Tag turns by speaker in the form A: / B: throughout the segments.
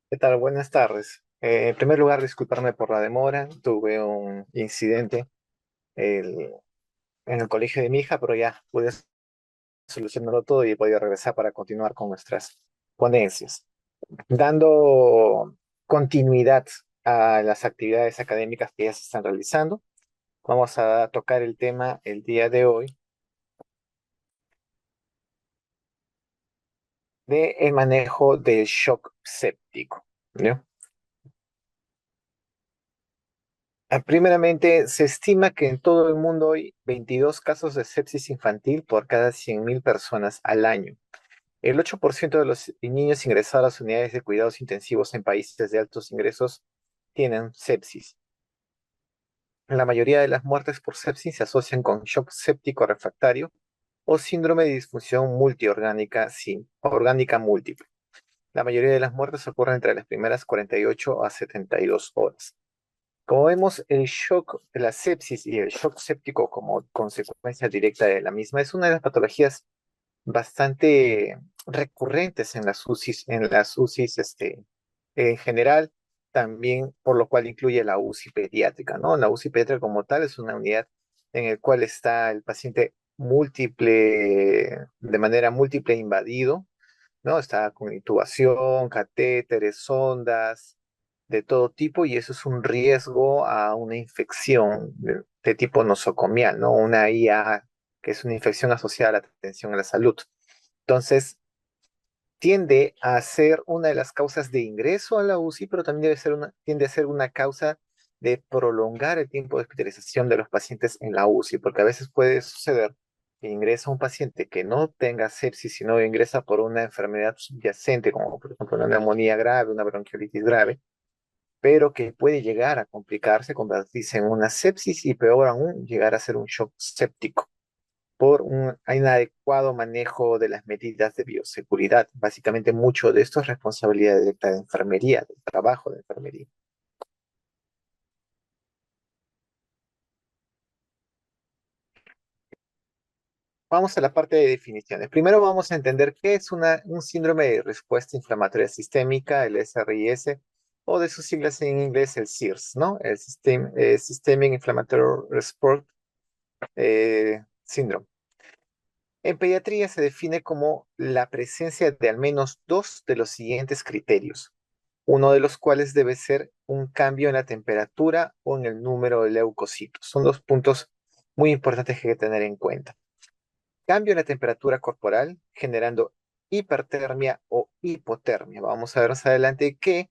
A: ¿Qué tal? Buenas tardes. En primer lugar, disculparme por la demora. Tuve un incidente el- en el colegio de mi hija, pero ya pude solucionarlo todo y he podido regresar para continuar con nuestras ponencias. Dando continuidad a las actividades académicas que ya se están realizando, vamos a tocar el tema el día de hoy de el manejo del shock séptico, ¿no? Primeramente, se estima que en todo el mundo hay 22 casos de sepsis infantil por cada 100.000 personas al año. El 8% de los niños ingresados a las unidades de cuidados intensivos en países de altos ingresos tienen sepsis. La mayoría de las muertes por sepsis se asocian con shock séptico refractario o síndrome de disfunción multiorgánica orgánica múltiple. La mayoría de las muertes ocurren entre las primeras 48 a 72 horas. Como vemos, el shock, la sepsis y el shock séptico como consecuencia directa de la misma es una de las patologías bastante recurrentes en las UCIs en general, también por lo cual incluye la UCI pediátrica, ¿no? La UCI pediátrica como tal es una unidad en la cual está el paciente de manera múltiple invadido, ¿no? Está con intubación, catéteres, sondas, de todo tipo, y eso es un riesgo a una infección de tipo nosocomial, ¿no? Una IA, que es una infección asociada a la atención a la salud. Entonces, tiende a ser una de las causas de ingreso a la UCI, pero también tiende a ser una causa de prolongar el tiempo de hospitalización de los pacientes en la UCI, porque a veces puede suceder que ingresa un paciente que no tenga sepsis, sino ingresa por una enfermedad subyacente, como por ejemplo una neumonía grave, una bronquiolitis grave, pero que puede llegar a complicarse, convertirse en una sepsis y peor aún, llegar a ser un shock séptico por un inadecuado manejo de las medidas de bioseguridad. Básicamente, mucho de esto es responsabilidad directa de enfermería, del trabajo de enfermería. Vamos a la parte de definiciones. Primero vamos a entender qué es un síndrome de respuesta inflamatoria sistémica, el SRIS, o de sus siglas en inglés, el SIRS, ¿no? Systemic Inflammatory Response Syndrome. En pediatría se define como la presencia de al menos dos de los siguientes criterios, uno de los cuales debe ser un cambio en la temperatura o en el número de leucocitos. Son dos puntos muy importantes que hay que tener en cuenta. Cambio en la temperatura corporal, generando hipertermia o hipotermia. Vamos a ver más adelante que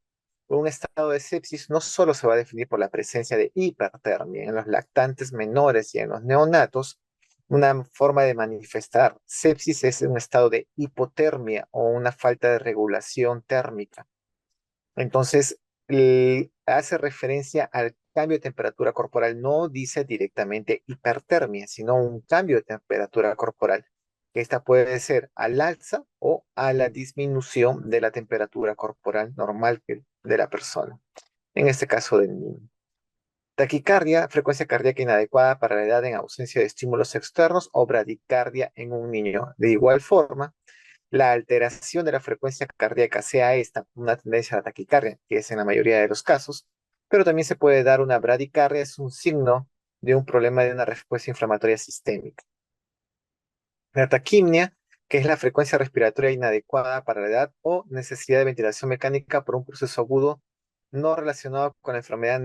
A: un estado de sepsis no solo se va a definir por la presencia de hipertermia en los lactantes menores y en los neonatos, una forma de manifestar sepsis es un estado de hipotermia o una falta de regulación térmica. Entonces, hace referencia al cambio de temperatura corporal, no dice directamente hipertermia, sino un cambio de temperatura corporal. Esta puede ser al alza o a la disminución de la temperatura corporal normal de la persona, en este caso del niño. Taquicardia, frecuencia cardíaca inadecuada para la edad en ausencia de estímulos externos o bradicardia en un niño. De igual forma, la alteración de la frecuencia cardíaca sea esta una tendencia a la taquicardia, que es en la mayoría de los casos, pero también se puede dar una bradicardia, es un signo de un problema de una respuesta inflamatoria sistémica. La taquimnia, que es la frecuencia respiratoria inadecuada para la edad o necesidad de ventilación mecánica por un proceso agudo no relacionado con la enfermedad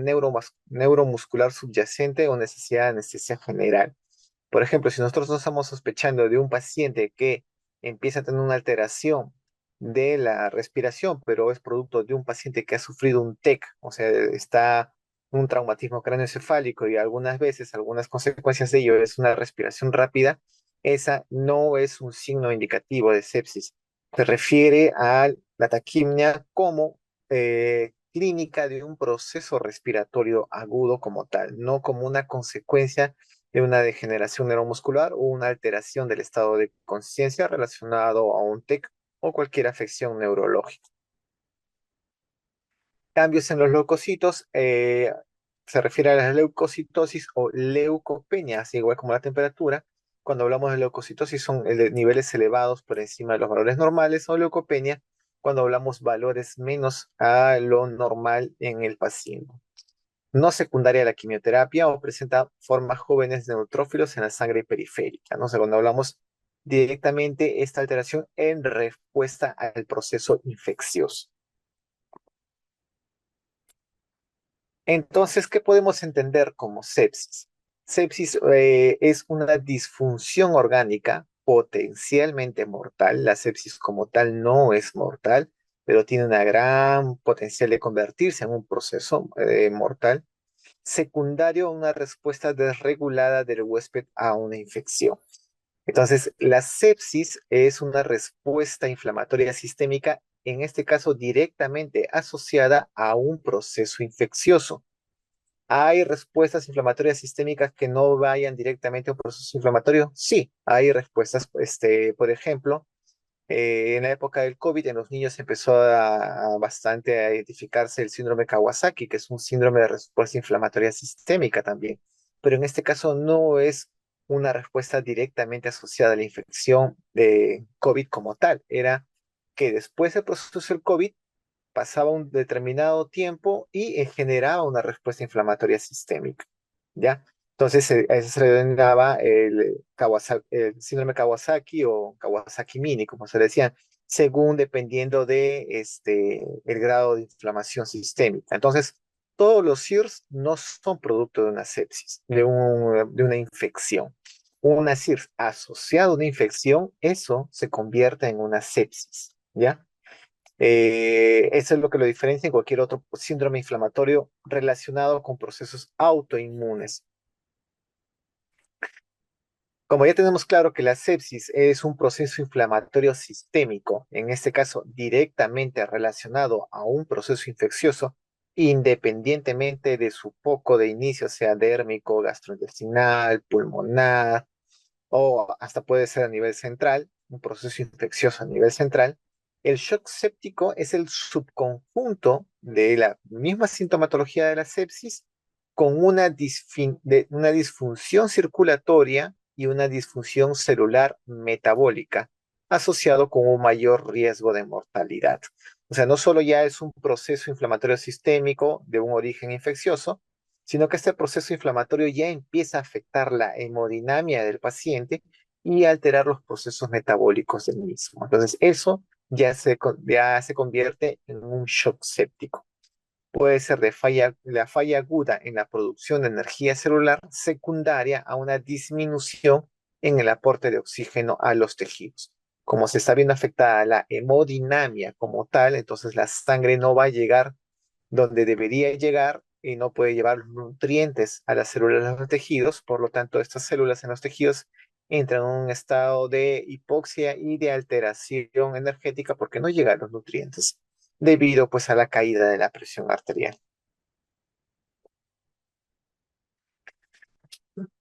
A: neuromuscular subyacente o necesidad de anestesia general. Por ejemplo, si nosotros no estamos sospechando de un paciente que empieza a tener una alteración de la respiración, pero es producto de un paciente que ha sufrido un TEC, o sea, está un traumatismo cráneoencefálico y algunas veces, algunas consecuencias de ello es una respiración rápida, esa no es un signo indicativo de sepsis. Se refiere a la taquimia como clínica de un proceso respiratorio agudo como tal, no como una consecuencia de una degeneración neuromuscular o una alteración del estado de conciencia relacionado a un TEC o cualquier afección neurológica. Cambios en los leucocitos se refiere a la leucocitosis o leucopenia, así igual como la temperatura. Cuando hablamos de leucocitosis son de niveles elevados por encima de los valores normales o leucopenia cuando hablamos valores menos a lo normal en el paciente. No secundaria a la quimioterapia o presenta formas jóvenes de neutrófilos en la sangre periférica, ¿no? O sea, cuando hablamos directamente esta alteración en respuesta al proceso infeccioso. Entonces, ¿qué podemos entender como sepsis? Sepsis es una disfunción orgánica potencialmente mortal. La sepsis como tal no es mortal, pero tiene una gran potencial de convertirse en un proceso mortal, secundario a una respuesta desregulada del huésped a una infección. Entonces, la sepsis es una respuesta inflamatoria sistémica, en este caso directamente asociada a un proceso infeccioso. ¿Hay respuestas inflamatorias sistémicas que no vayan directamente a un proceso inflamatorio? Sí, hay respuestas, por ejemplo, en la época del COVID en los niños empezó a bastante a identificarse el síndrome Kawasaki, que es un síndrome de respuesta inflamatoria sistémica también. Pero en este caso no es una respuesta directamente asociada a la infección de COVID como tal. Era que después del proceso del COVID pasaba un determinado tiempo y generaba una respuesta inflamatoria sistémica, ¿ya? Entonces, a eso se le denominaba el síndrome Kawasaki o Kawasaki mini, como se le decía, según dependiendo de el grado de inflamación sistémica. Entonces, todos los SIRS no son producto de una sepsis, de una infección. Una SIRS asociada a una infección, eso se convierte en una sepsis, ¿ya? Eso es lo que lo diferencia en cualquier otro síndrome inflamatorio relacionado con procesos autoinmunes. Como ya tenemos claro que la sepsis es un proceso inflamatorio sistémico, en este caso directamente relacionado a un proceso infeccioso, independientemente de su foco de inicio, sea dérmico, gastrointestinal, pulmonar, o hasta puede ser a nivel central, un proceso infeccioso a nivel central, el shock séptico es el subconjunto de la misma sintomatología de la sepsis con una disfunción circulatoria y una disfunción celular metabólica asociado con un mayor riesgo de mortalidad. O sea, no solo ya es un proceso inflamatorio sistémico de un origen infeccioso, sino que este proceso inflamatorio ya empieza a afectar la hemodinamia del paciente y alterar los procesos metabólicos del mismo. Entonces, eso ya se convierte en un shock séptico. Puede ser la falla aguda en la producción de energía celular secundaria a una disminución en el aporte de oxígeno a los tejidos. Como se está viendo afectada la hemodinamia como tal, entonces la sangre no va a llegar donde debería llegar y no puede llevar los nutrientes a las células de los tejidos, por lo tanto estas células en los tejidos entran en un estado de hipoxia y de alteración energética porque no llegan los nutrientes debido pues a la caída de la presión arterial.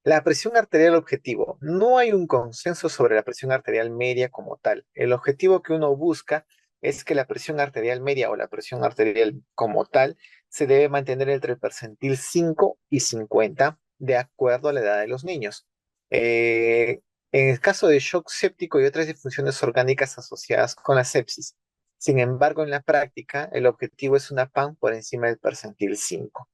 A: La presión arterial objetivo. No hay un consenso sobre la presión arterial media como tal. El objetivo que uno busca es que la presión arterial media o la presión arterial como tal se debe mantener entre el percentil 5 y 50 de acuerdo a la edad de los niños. Eh, en el caso de shock séptico y otras disfunciones orgánicas asociadas con la sepsis. Sin embargo, en la práctica, el objetivo es una PAN por encima del percentil 5.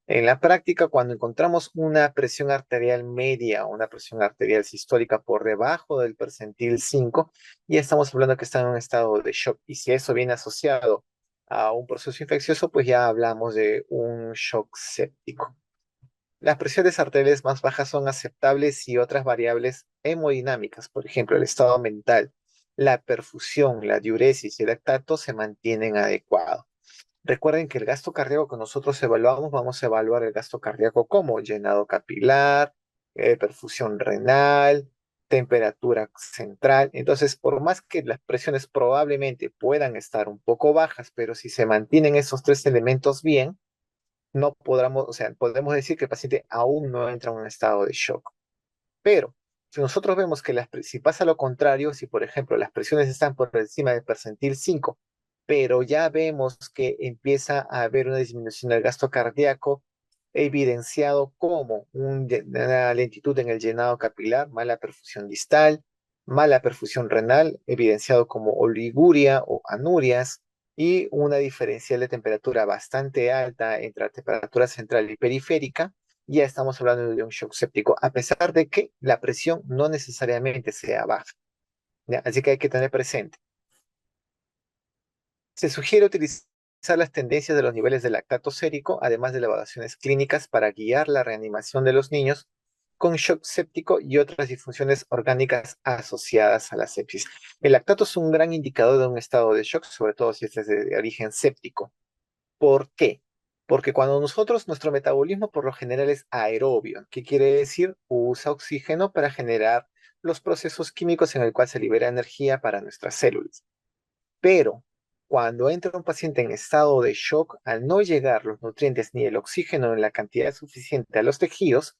A: En la práctica, cuando encontramos una presión arterial media o una presión arterial sistólica por debajo del percentil 5, ya estamos hablando que está en un estado de shock. Y si eso viene asociado a un proceso infeccioso, pues ya hablamos de un shock séptico. Las presiones arteriales más bajas son aceptables si otras variables hemodinámicas, por ejemplo, el estado mental, la perfusión, la diuresis y el lactato se mantienen adecuados. Recuerden que el gasto cardíaco que nosotros evaluamos, vamos a evaluar el gasto cardíaco como llenado capilar, perfusión renal, temperatura central. Entonces, por más que las presiones probablemente puedan estar un poco bajas, pero si se mantienen esos tres elementos bien, no podremos, o sea, podemos decir que el paciente aún no entra en un estado de shock. Pero si nosotros vemos que si pasa lo contrario, si por ejemplo las presiones están por encima del percentil 5, pero ya vemos que empieza a haber una disminución del gasto cardíaco, evidenciado como una lentitud en el llenado capilar, mala perfusión distal, mala perfusión renal, evidenciado como oliguria o anurias, y una diferencial de temperatura bastante alta entre la temperatura central y periférica, ya estamos hablando de un shock séptico, a pesar de que la presión no necesariamente sea baja. ¿Ya? Así que hay que tener presente. Se sugiere utilizar las tendencias de los niveles de lactato sérico, además de las evaluaciones clínicas, para guiar la reanimación de los niños con shock séptico y otras disfunciones orgánicas asociadas a la sepsis. El lactato es un gran indicador de un estado de shock, sobre todo si este es de origen séptico. ¿Por qué? Porque cuando nuestro metabolismo por lo general es aerobio, ¿qué quiere decir? Usa oxígeno para generar los procesos químicos en el cual se libera energía para nuestras células. Pero cuando entra un paciente en estado de shock, al no llegar los nutrientes ni el oxígeno en la cantidad suficiente a los tejidos,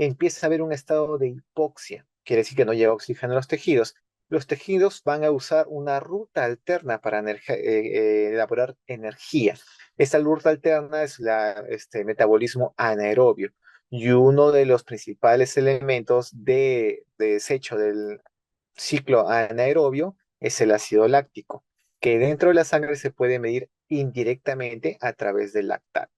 A: empieza a haber un estado de hipoxia. Quiere decir que no llega oxígeno a los tejidos. Los tejidos van a usar una ruta alterna para elaborar energía. Esta ruta alterna es el metabolismo anaerobio. Y uno de los principales elementos de desecho del ciclo anaerobio es el ácido láctico, que dentro de la sangre se puede medir indirectamente a través del lactato.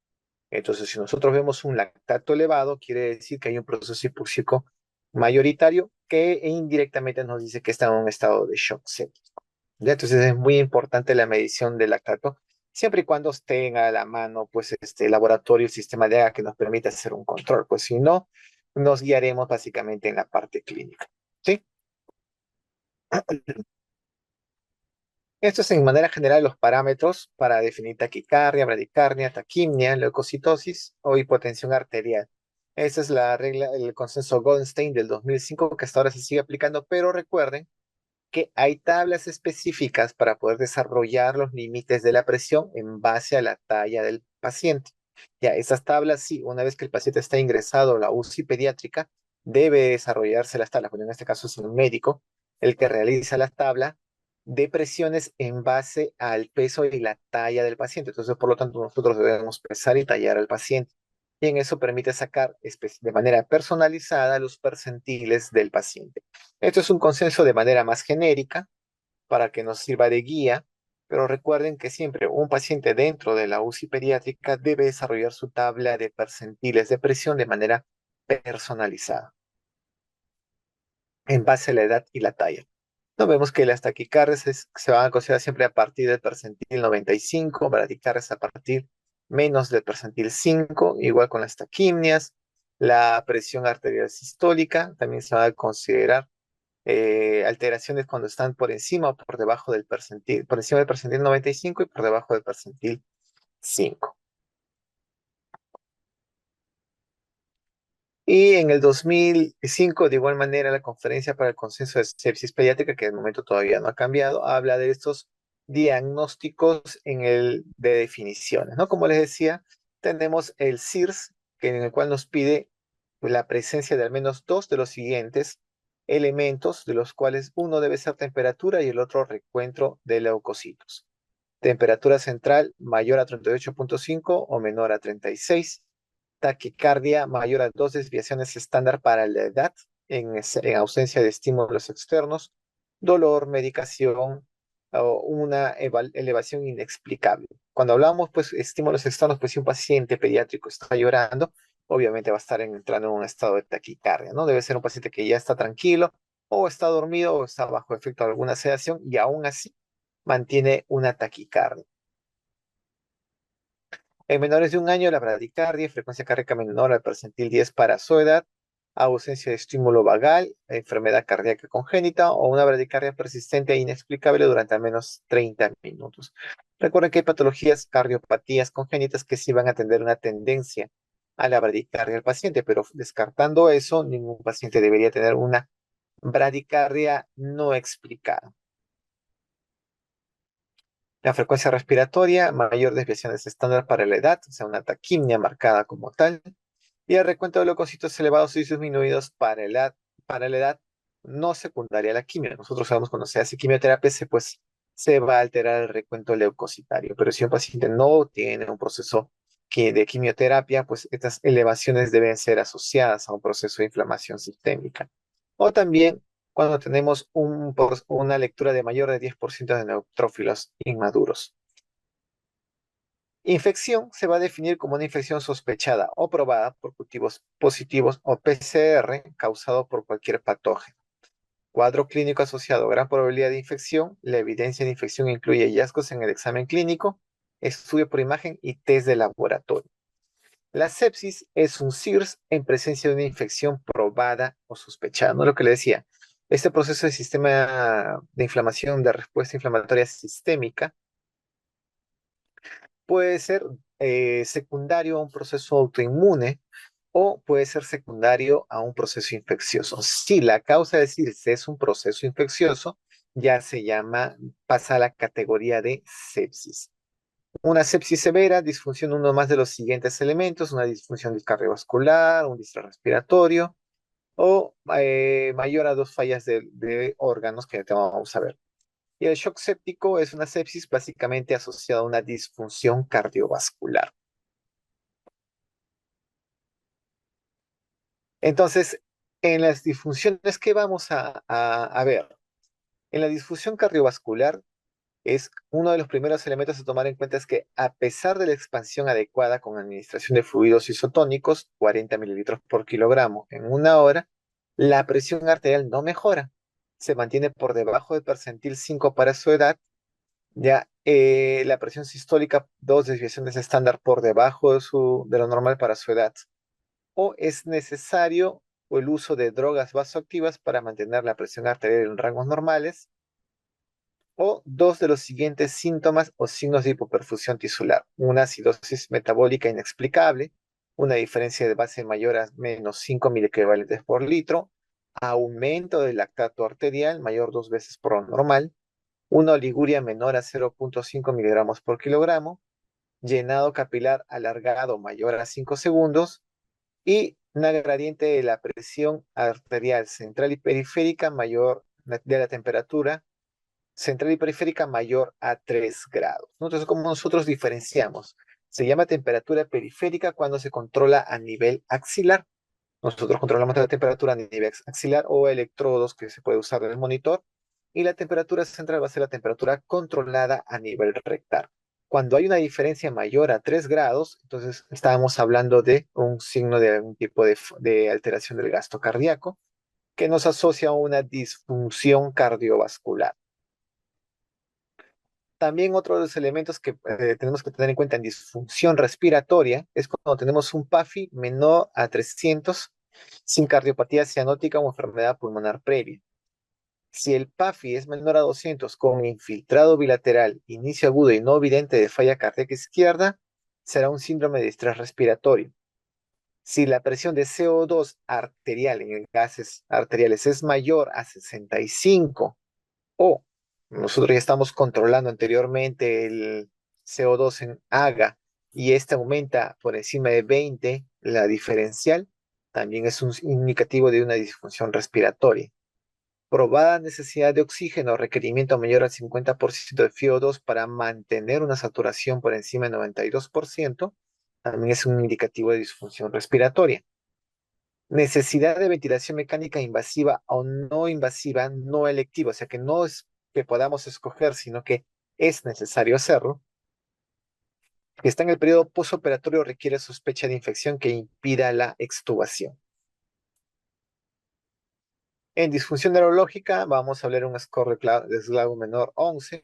A: Entonces, si nosotros vemos un lactato elevado, quiere decir que hay un proceso hipóxico mayoritario que indirectamente nos dice que está en un estado de shock séptico. ¿Ya? Entonces, es muy importante la medición del lactato, siempre y cuando tenga a la mano pues, este laboratorio, el sistema de AGA que nos permita hacer un control. Pues si no, nos guiaremos básicamente en la parte clínica. ¿Sí? Estos en manera general los parámetros para definir taquicardia, bradicardia, taquimia, leucocitosis o hipotensión arterial. Esa es la regla, el consenso Goldstein del 2005 que hasta ahora se sigue aplicando, pero recuerden que hay tablas específicas para poder desarrollar los límites de la presión en base a la talla del paciente. Ya, esas tablas, sí, una vez que el paciente está ingresado a la UCI pediátrica, debe desarrollarse las tablas. Bueno, en este caso es un médico el que realiza la tabla de presiones en base al peso y la talla del paciente. Entonces, por lo tanto, nosotros debemos pesar y tallar al paciente. Y en eso permite sacar de manera personalizada los percentiles del paciente. Esto es un consenso de manera más genérica para que nos sirva de guía, pero recuerden que siempre un paciente dentro de la UCI pediátrica debe desarrollar su tabla de percentiles de presión de manera personalizada, en base a la edad y la talla. No vemos que las taquicardias se van a considerar siempre a partir del percentil 95, bradicardias a partir menos del percentil 5, igual con las taquimnias. La presión arterial sistólica también se va a considerar alteraciones cuando están por encima o por debajo del percentil, por encima del percentil 95 y por debajo del percentil 5. Y en el 2005, de igual manera, la Conferencia para el Consenso de Sepsis Pediátrica, que de momento todavía no ha cambiado, habla de estos diagnósticos de definiciones, ¿no? Como les decía, tenemos el CIRS, en el cual nos pide la presencia de al menos dos de los siguientes elementos, de los cuales uno debe ser temperatura y el otro recuento de leucocitos. Temperatura central mayor a 38,5 o menor a 36. Taquicardia mayor a 2 desviaciones estándar para la edad en ausencia de estímulos externos. Dolor, medicación o una elevación inexplicable. Cuando hablamos, pues, estímulos externos, pues si un paciente pediátrico está llorando, obviamente va a estar entrando en un estado de taquicardia, ¿no? Debe ser un paciente que ya está tranquilo o está dormido o está bajo efecto de alguna sedación y aún así mantiene una taquicardia. En menores de un año, la bradicardia, frecuencia cardíaca menor al percentil 10 para su edad, ausencia de estímulo vagal, enfermedad cardíaca congénita o una bradicardia persistente e inexplicable durante al menos 30 minutos. Recuerden que hay patologías, cardiopatías congénitas que sí van a tener una tendencia a la bradicardia del paciente, pero descartando eso, ningún paciente debería tener una bradicardia no explicada. La frecuencia respiratoria, mayor desviaciones estándar para la edad, o sea, una taquimia marcada como tal, y el recuento de leucocitos elevados y disminuidos para la edad no secundaria a la quimio. Nosotros sabemos cuando se hace quimioterapia, se va a alterar el recuento leucocitario, pero si un paciente no tiene un proceso de quimioterapia, pues estas elevaciones deben ser asociadas a un proceso de inflamación sistémica. O también cuando tenemos una lectura de mayor de 10% de neutrófilos inmaduros. Infección se va a definir como una infección sospechada o probada por cultivos positivos o PCR causado por cualquier patógeno. Cuadro clínico asociado a gran probabilidad de infección. La evidencia de infección incluye hallazgos en el examen clínico, estudio por imagen y test de laboratorio. La sepsis es un SIRS en presencia de una infección probada o sospechada. ¿No? Lo que le decía, este proceso de sistema de inflamación, de respuesta inflamatoria sistémica, puede ser secundario a un proceso autoinmune o puede ser secundario a un proceso infeccioso. Si la causa de SIRS es un proceso infeccioso, ya se llama, pasa a la categoría de sepsis. Una sepsis severa, disfunción de uno más de los siguientes elementos, una disfunción del cardiovascular, un distrés respiratorio o mayor a dos fallas de órganos que te vamos a ver. Y el shock séptico es una sepsis básicamente asociada a una disfunción cardiovascular. Entonces, en las disfunciones que vamos a ver, en la disfunción cardiovascular es uno de los primeros elementos a tomar en cuenta es que a pesar de la expansión adecuada con administración de fluidos isotónicos, 40 mililitros por kilogramo en una hora, la presión arterial no mejora. Se mantiene por debajo del percentil 5 para su edad. Ya la presión sistólica, dos desviaciones estándar por debajo de lo normal para su edad. O es necesario el uso de drogas vasoactivas para mantener la presión arterial en rangos normales o dos de los siguientes síntomas o signos de hipoperfusión tisular: una acidosis metabólica inexplicable, una diferencia de base mayor a menos 5 miliequivalentes por litro, aumento del lactato arterial mayor dos veces por lo normal, una oliguria menor a 0,5 miligramos por kilogramo, llenado capilar alargado mayor a 5 segundos y una gradiente de la presión arterial central y periférica mayor de la temperatura central y periférica mayor a 3 grados. Entonces, ¿cómo nosotros diferenciamos? Se llama temperatura periférica cuando se controla a nivel axilar. Nosotros controlamos la temperatura a nivel axilar o electrodos que se puede usar en el monitor. Y la temperatura central va a ser la temperatura controlada a nivel rectal. Cuando hay una diferencia mayor a 3 grados, entonces estábamos hablando de un signo de algún tipo de alteración del gasto cardíaco que nos asocia a una disfunción cardiovascular. También otro de los elementos que tenemos que tener en cuenta en disfunción respiratoria es cuando tenemos un PAFI menor a 300 sin cardiopatía cianótica o enfermedad pulmonar previa. Si el PAFI es menor a 200 con infiltrado bilateral, inicio agudo y no evidente de falla cardíaca izquierda, será un síndrome de estrés respiratorio. Si la presión de CO2 arterial en gases arteriales es mayor a 65 o nosotros ya estamos controlando anteriormente el CO2 en AGA y este aumenta por encima de 20, la diferencial también es un indicativo de una disfunción respiratoria. Probada necesidad de oxígeno, requerimiento mayor al 50% de FiO2 para mantener una saturación por encima del 92%, también es un indicativo de disfunción respiratoria. Necesidad de ventilación mecánica invasiva o no invasiva, no electiva, o sea que no es que podamos escoger, sino que es necesario hacerlo, que está en el periodo postoperatorio requiere sospecha de infección que impida la extubación. En disfunción neurológica vamos a hablar de un score de Glasgow menor 11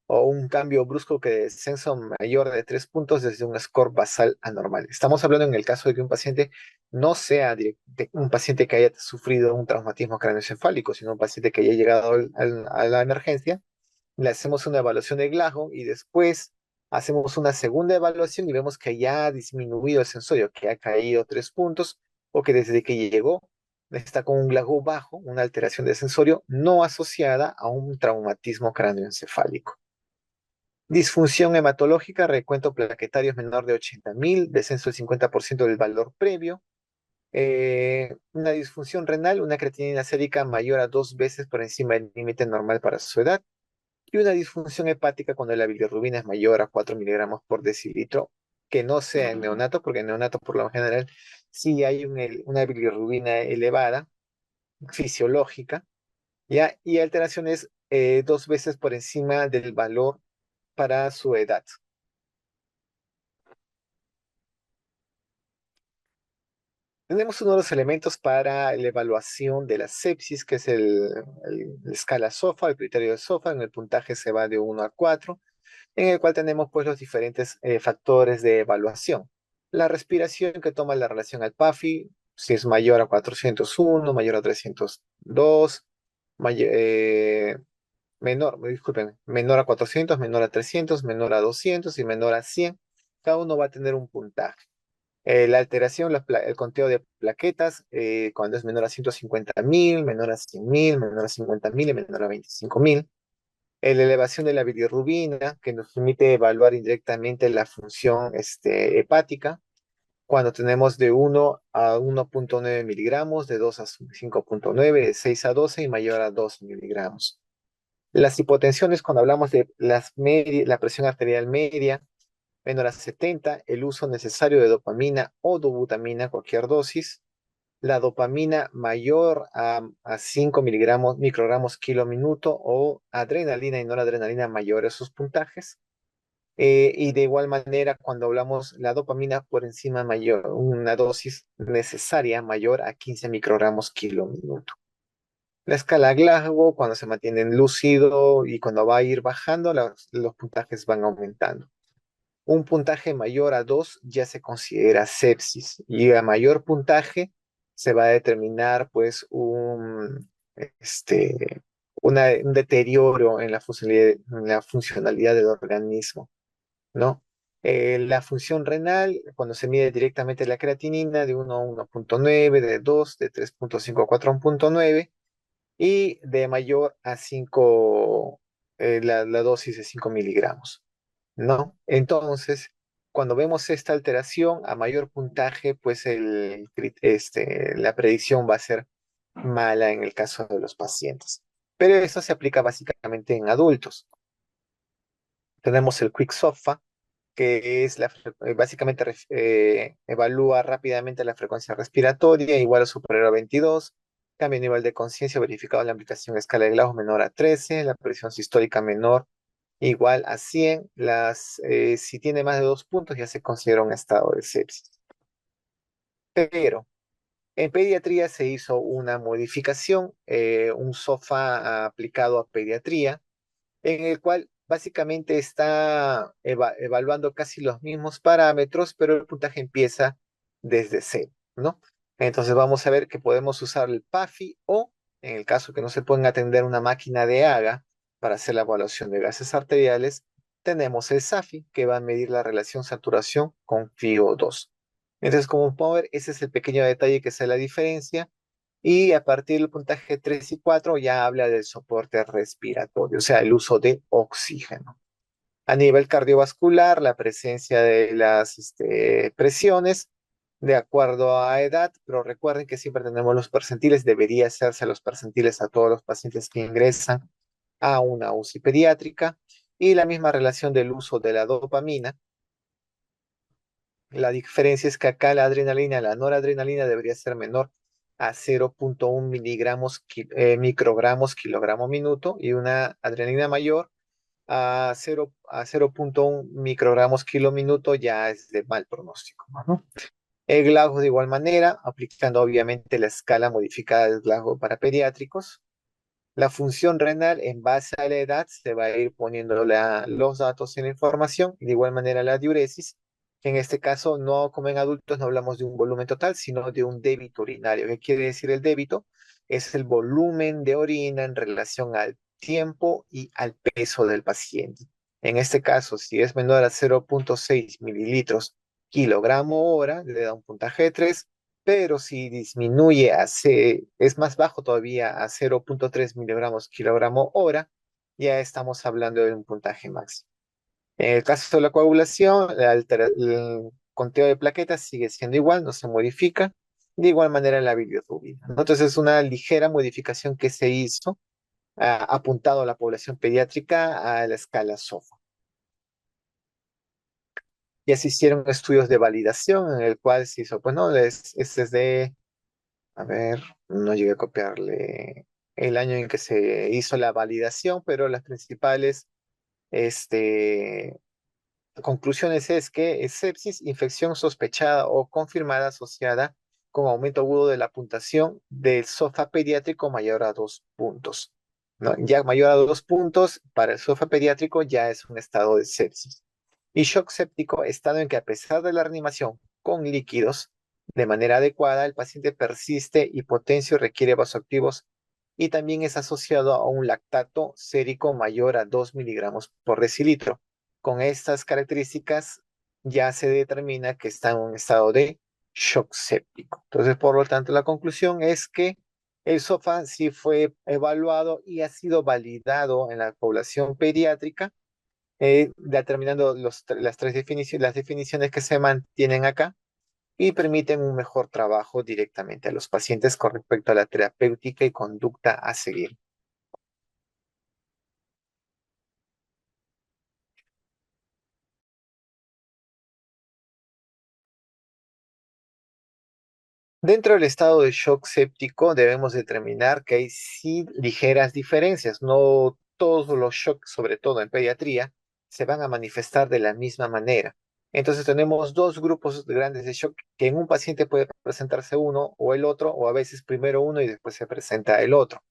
A: o un cambio brusco que descenso mayor de 3 puntos desde un score basal anormal. Estamos hablando en el caso de que un paciente no sea un paciente que haya sufrido un traumatismo craneoencefálico, sino un paciente que haya llegado a la emergencia. Le hacemos una evaluación de Glasgow y después hacemos una segunda evaluación y vemos que ya ha disminuido el sensorio, que ha caído 3 puntos o que desde que llegó está con un Glasgow bajo, una alteración de sensorio no asociada a un traumatismo craneoencefálico. Disfunción hematológica, recuento plaquetario es menor de 80.000, descenso del 50% del valor previo. Una disfunción renal, una creatinina sérica mayor a 2 veces por encima del límite normal para su edad. Y una disfunción hepática cuando la bilirrubina es mayor a 4 miligramos por decilitro, que no sea en neonato, porque en neonato por lo general sí hay una bilirrubina elevada, fisiológica, ¿ya? Y alteraciones 2 veces por encima del valor para su edad. Tenemos uno de los elementos para la evaluación de la sepsis, que es la escala SOFA, el criterio de SOFA. En el puntaje se va de 1 a 4, en el cual tenemos pues los diferentes factores de evaluación. La respiración, que toma la relación al PAFI, si es mayor a 401, mayor a 302, disculpen, menor a 400, menor a 300, menor a 200 y menor a 100. Cada uno va a tener un puntaje. La alteración, el conteo de plaquetas, cuando es menor a 150.000, menor a 100.000, menor a 50.000 y menor a 25.000. La elevación de la bilirrubina, que nos permite evaluar indirectamente la función hepática, cuando tenemos de 1 a 1,9 miligramos, de 2 a 5,9, de 6 a 12 y mayor a 2 miligramos. Las hipotensiones, cuando hablamos de la presión arterial media, menor a 70, el uso necesario de dopamina o dobutamina, cualquier dosis. La dopamina mayor a 5 microgramos kilo minuto, o adrenalina y noradrenalina mayor a sus puntajes. Y de igual manera, cuando hablamos la dopamina por encima mayor, una dosis necesaria mayor a 15 microgramos kilo minuto. La escala Glasgow, cuando se mantiene en lúcido y cuando va a ir bajando, los puntajes van aumentando. Un puntaje mayor a 2 ya se considera sepsis, y a mayor puntaje se va a determinar pues este, un deterioro en la funcionalidad del organismo, ¿no? La función renal, cuando se mide directamente la creatinina, de 1 a 1,9, de 2, de 3,5 a 4,9, y de mayor a 5, la dosis de 5 miligramos, ¿no? Entonces, cuando vemos esta alteración a mayor puntaje, pues la predicción va a ser mala en el caso de los pacientes. Pero eso se aplica básicamente en adultos. Tenemos el Quick SOFA, que es básicamente evalúa rápidamente la frecuencia respiratoria, igual o superior a 22, cambio de nivel de conciencia verificado en la aplicación de escala de Gauss menor a 13, la presión sistólica menor igual a 100. Si tiene más de 2 puntos ya se considera un estado de sepsis. Pero en pediatría se hizo una modificación, un SOFA aplicado a pediatría, en el cual básicamente está evaluando casi los mismos parámetros, pero el puntaje empieza desde cero, ¿no? Entonces vamos a ver que podemos usar el PAFI, o, en el caso que no se pueden atender una máquina de AGA para hacer la evaluación de gases arteriales, tenemos el SAFI, que va a medir la relación saturación con FiO2. Entonces, como podemos ver, ese es el pequeño detalle que hace la diferencia, y a partir del puntaje 3 y 4 ya habla del soporte respiratorio, o sea, el uso de oxígeno. A nivel cardiovascular, la presencia de las presiones de acuerdo a edad, pero recuerden que siempre tenemos los percentiles, debería hacerse los percentiles a todos los pacientes que ingresan a una UCI pediátrica, y la misma relación del uso de la dopamina. La diferencia es que acá la noradrenalina debería ser menor a 0,1 microgramos kilogramo minuto, y una adrenalina mayor a 0,1 microgramos kilo minuto ya es de mal pronóstico, ¿no? El Glasgow de igual manera, aplicando obviamente la escala modificada del Glasgow para pediátricos. La función renal, en base a la edad, se va a ir poniendo los datos en la información, y de igual manera la diuresis, que en este caso, no como en adultos, no hablamos de un volumen total, sino de un débito urinario. ¿Qué quiere decir el débito? Es el volumen de orina en relación al tiempo y al peso del paciente. En este caso, si es menor a 0,6 mililitros kilogramo hora, le da un puntaje de 3, pero si disminuye es más bajo todavía, a 0,3 miligramos kilogramo hora, ya estamos hablando de un puntaje máximo. En el caso de la coagulación, el conteo de plaquetas sigue siendo igual, no se modifica. De igual manera en la bilirrubina, ¿no? Entonces es una ligera modificación que se hizo, apuntado a la población pediátrica, a la escala SOFA. Ya se hicieron estudios de validación en el cual se hizo, pues no, este es de, a ver, no llegué a copiarle el año en que se hizo la validación, pero las principales este, conclusiones es que es sepsis, infección sospechada o confirmada asociada con aumento agudo de la puntuación del SOFA pediátrico mayor a 2 puntos, ¿no? Ya mayor a 2 puntos para el SOFA pediátrico ya es un estado de sepsis. Y shock séptico, estado en que a pesar de la reanimación con líquidos, de manera adecuada, el paciente persiste hipotenso y requiere vasoactivos y también es asociado a un lactato sérico mayor a 2 miligramos por decilitro. Con estas características ya se determina que está en un estado de shock séptico. Entonces, por lo tanto, la conclusión es que el SOFA sí fue evaluado y ha sido validado en la población pediátrica, determinando las definiciones que se mantienen acá y permiten un mejor trabajo directamente a los pacientes con respecto a la terapéutica y conducta a seguir. Dentro del estado de shock séptico debemos determinar que hay sí ligeras diferencias. No todos los shocks, sobre todo en pediatría, se van a manifestar de la misma manera. Entonces tenemos dos grupos grandes de shock que en un paciente puede presentarse uno o el otro, o a veces primero uno y después se presenta el otro.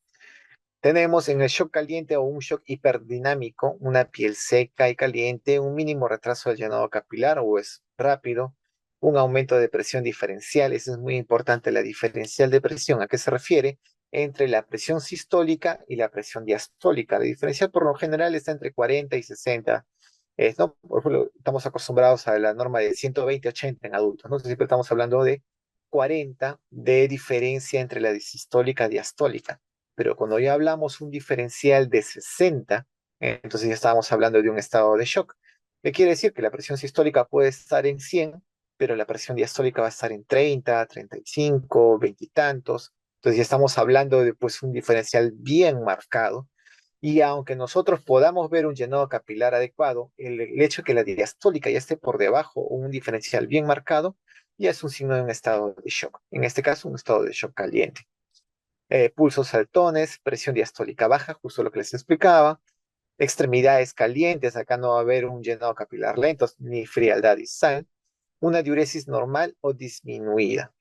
A: Tenemos en el shock caliente o un shock hiperdinámico, una piel seca y caliente, un mínimo retraso del llenado capilar o es rápido, un aumento de presión diferencial. Eso es muy importante, la diferencial de presión. ¿A qué se refiere? Entre la presión sistólica y la presión diastólica. La diferencial por lo general está entre 40 y 60. ¿No? Por ejemplo, estamos acostumbrados a la norma de 120-80 en adultos, ¿no? Siempre estamos hablando de 40 de diferencia entre la sistólica y diastólica, pero cuando ya hablamos un diferencial de 60, entonces ya estábamos hablando de un estado de shock. ¿Qué quiere decir? Que la presión sistólica puede estar en 100, pero la presión diastólica va a estar en 30, 35, 20 y tantos. Entonces ya estamos hablando de pues, un diferencial bien marcado. Y aunque nosotros podamos ver un llenado capilar adecuado, el hecho de que la diastólica ya esté por debajo o un diferencial bien marcado, ya es un signo de un estado de shock. En este caso, un estado de shock caliente. Pulsos saltones, presión diastólica baja, justo lo que les explicaba, extremidades calientes, acá no va a haber un llenado capilar lento ni frialdad distal, una diuresis normal o disminuida.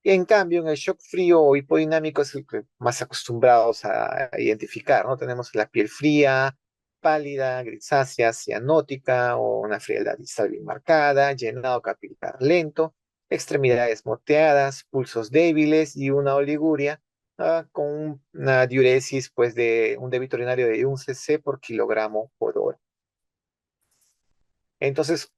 A: En cambio, en el shock frío o hipodinámico es el que más acostumbrados a identificar, ¿no? Tenemos la piel fría, pálida, grisácea, cianótica o una frialdad distal bien marcada, llenado capilar lento, extremidades moteadas, pulsos débiles y una oliguria, con una diuresis pues de un débito urinario de 1 cc por kilogramo por hora. Entonces,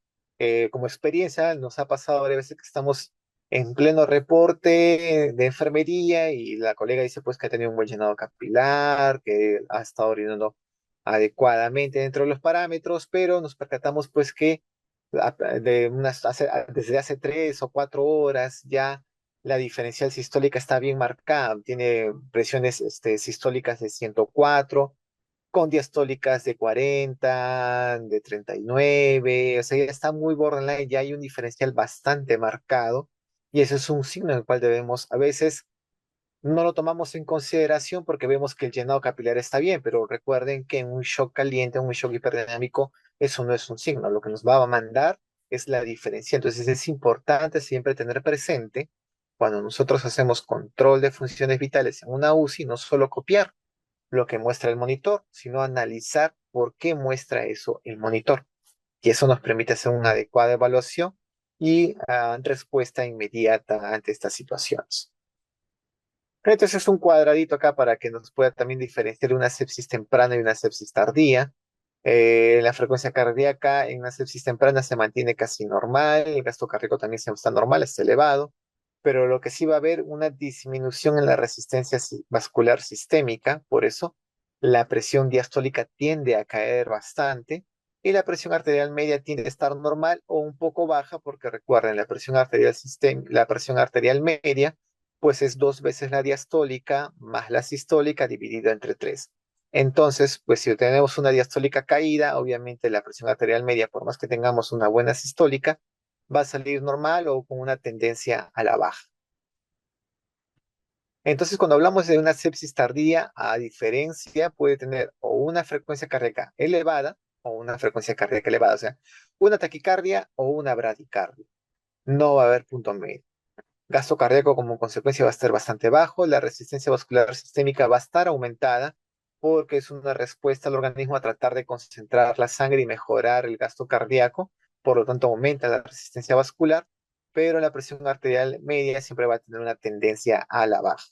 A: como experiencia, nos ha pasado varias veces que estamos en pleno reporte de enfermería y la colega dice pues que ha tenido un buen llenado capilar, que ha estado orinando adecuadamente dentro de los parámetros, pero nos percatamos pues que desde hace 3 o 4 horas ya la diferencial sistólica está bien marcada, tiene presiones sistólicas de 104 con diastólicas de 40, de 39, o sea, ya está muy borderline, ya hay un diferencial bastante marcado, y eso es un signo en el cual debemos, a veces no lo tomamos en consideración porque vemos que el llenado capilar está bien, pero recuerden que en un shock caliente, en un shock hiperdinámico, eso no es un signo, lo que nos va a mandar es la diferencia. Entonces es importante siempre tener presente cuando nosotros hacemos control de funciones vitales en una UCI, no solo copiar lo que muestra el monitor, sino analizar por qué muestra eso el monitor. Y eso nos permite hacer una adecuada evaluación y respuesta inmediata ante estas situaciones. Entonces es un cuadradito acá para que nos pueda también diferenciar una sepsis temprana y una sepsis tardía. La frecuencia cardíaca en una sepsis temprana se mantiene casi normal, el gasto cardíaco también está normal, está elevado, pero lo que sí va a haber una disminución en la resistencia vascular sistémica, por eso la presión diastólica tiende a caer bastante y la presión arterial media tiende a estar normal o un poco baja, porque recuerden, la presión arterial media pues es 2 veces la diastólica más la sistólica dividido entre 3. Entonces, pues si tenemos una diastólica caída, obviamente la presión arterial media, por más que tengamos una buena sistólica, va a salir normal o con una tendencia a la baja. Entonces, cuando hablamos de una sepsis tardía, a diferencia, puede tener o una frecuencia cardíaca elevada o una frecuencia cardíaca elevada, o sea, una taquicardia o una bradicardia. No va a haber punto medio. Gasto cardíaco como consecuencia va a estar bastante bajo, la resistencia vascular sistémica va a estar aumentada porque es una respuesta al organismo a tratar de concentrar la sangre y mejorar el gasto cardíaco, por lo tanto aumenta la resistencia vascular, pero la presión arterial media siempre va a tener una tendencia a la baja.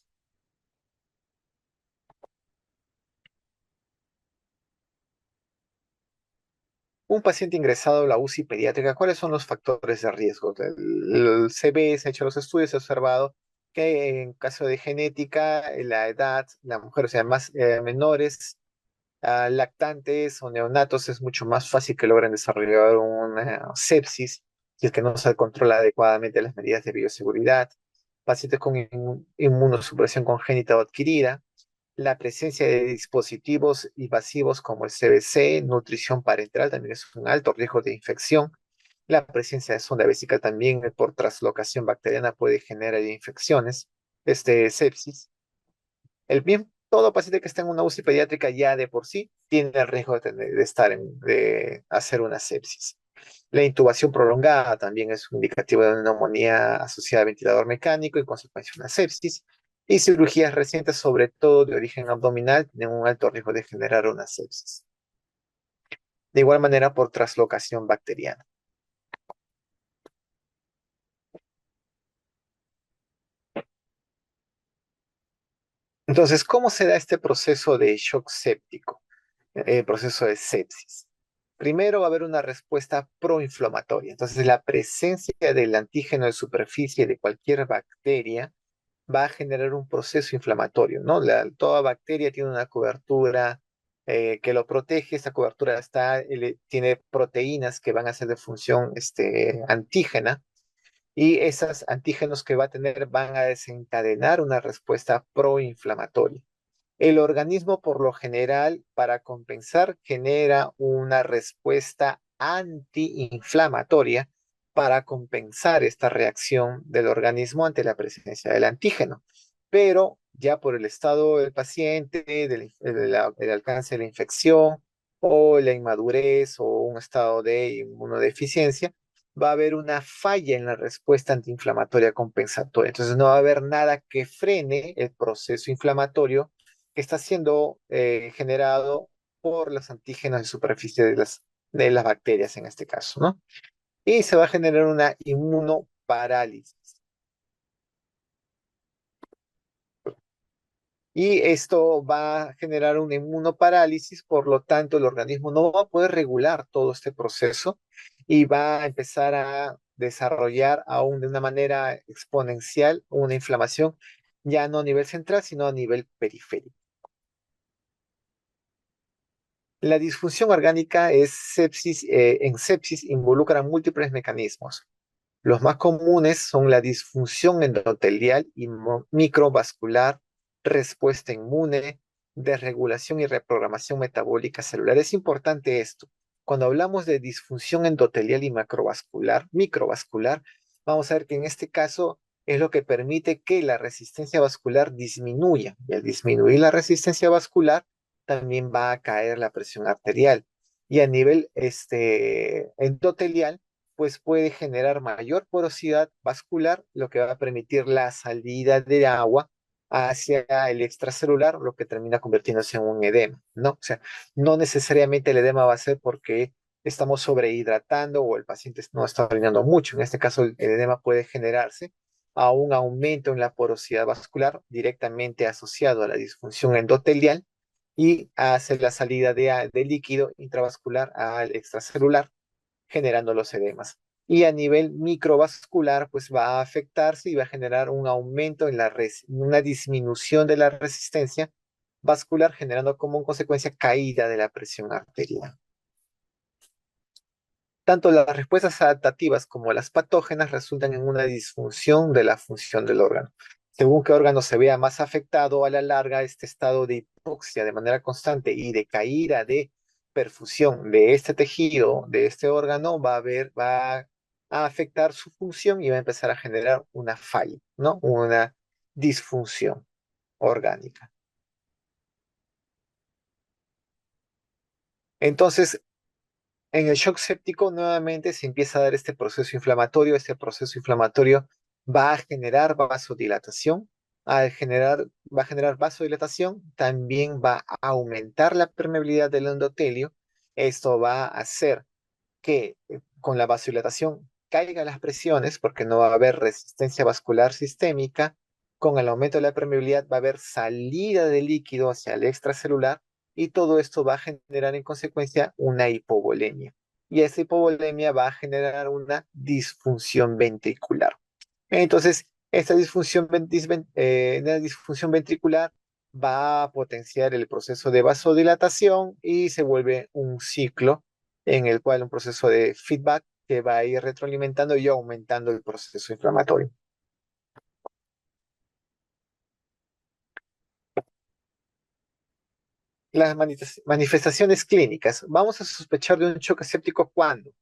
A: Un paciente ingresado a la UCI pediátrica, ¿cuáles son los factores de riesgo? Se ve, se ha hecho los estudios, se ha observado que en caso de genética, la edad, la mujer, o sea, más menores, lactantes o neonatos, es mucho más fácil que logren desarrollar una sepsis si es que no se controla adecuadamente las medidas de bioseguridad. Pacientes con inmunosupresión congénita o adquirida, la presencia de dispositivos invasivos como el CBC, nutrición parenteral también es un alto riesgo de infección. La presencia de sonda vesical también por translocación bacteriana puede generar infecciones, sepsis. Todo paciente que está en una UCI pediátrica ya de por sí tiene el riesgo de hacer una sepsis. La intubación prolongada también es un indicativo de una neumonía asociada a ventilador mecánico y consecuencia una sepsis. Y cirugías recientes, sobre todo de origen abdominal, tienen un alto riesgo de generar una sepsis. De igual manera por translocación bacteriana. Entonces, ¿cómo se da este proceso de shock séptico? Proceso de sepsis. Primero va a haber una respuesta proinflamatoria. Entonces, la presencia del antígeno de superficie de cualquier bacteria va a generar un proceso inflamatorio, ¿no? Toda bacteria tiene una cobertura que lo protege, esta cobertura tiene proteínas que van a ser de función antígena y esos antígenos que va a tener van a desencadenar una respuesta proinflamatoria. El organismo, por lo general, para compensar, genera una respuesta antiinflamatoria para compensar esta reacción del organismo ante la presencia del antígeno. Pero ya por el estado del paciente, del alcance de la infección o la inmadurez o un estado de inmunodeficiencia, va a haber una falla en la respuesta antiinflamatoria compensatoria. Entonces no va a haber nada que frene el proceso inflamatorio que está siendo generado por los antígenos de superficie de las bacterias en este caso, ¿no? Y se va a generar una inmunoparálisis. Y esto va a generar una inmunoparálisis, por lo tanto el organismo no va a poder regular todo este proceso y va a empezar a desarrollar aún de una manera exponencial una inflamación ya no a nivel central, sino a nivel periférico. La disfunción orgánica en sepsis involucra múltiples mecanismos. Los más comunes son la disfunción endotelial y microvascular, respuesta inmune, desregulación y reprogramación metabólica celular. Es importante esto. Cuando hablamos de disfunción endotelial y microvascular, vamos a ver que en este caso es lo que permite que la resistencia vascular disminuya. Y al disminuir la resistencia vascular, también va a caer la presión arterial. Y a nivel endotelial, pues puede generar mayor porosidad vascular, lo que va a permitir la salida de agua hacia el extracelular, lo que termina convirtiéndose en un edema, ¿no? O sea, no necesariamente el edema va a ser porque estamos sobrehidratando o el paciente no está orinando mucho. En este caso, el edema puede generarse a un aumento en la porosidad vascular directamente asociado a la disfunción endotelial y hace la salida de líquido intravascular al extracelular generando los edemas. Y a nivel microvascular, pues va a afectarse y va a generar un aumento una disminución de la resistencia vascular, generando como consecuencia caída de la presión arterial. Tanto las respuestas adaptativas como las patógenas resultan en una disfunción de la función del órgano. Según qué órgano se vea más afectado a la larga, este estado de hipoxia de manera constante y de caída de perfusión de este tejido, de este órgano, va a afectar su función y va a empezar a generar una falla, ¿no? Una disfunción orgánica. Entonces, en el shock séptico nuevamente se empieza a dar este proceso inflamatorio va a generar vasodilatación. Va a generar vasodilatación, también va a aumentar la permeabilidad del endotelio. Esto va a hacer que con la vasodilatación caigan las presiones porque no va a haber resistencia vascular sistémica. Con el aumento de la permeabilidad va a haber salida de líquido hacia el extracelular y todo esto va a generar en consecuencia una hipovolemia. Y esa hipovolemia va a generar una disfunción ventricular. Entonces, esta una disfunción ventricular va a potenciar el proceso de vasodilatación y se vuelve un ciclo en el cual un proceso de feedback que va a ir retroalimentando y aumentando el proceso inflamatorio. Las manifestaciones clínicas. Vamos a sospechar de un choque séptico cuando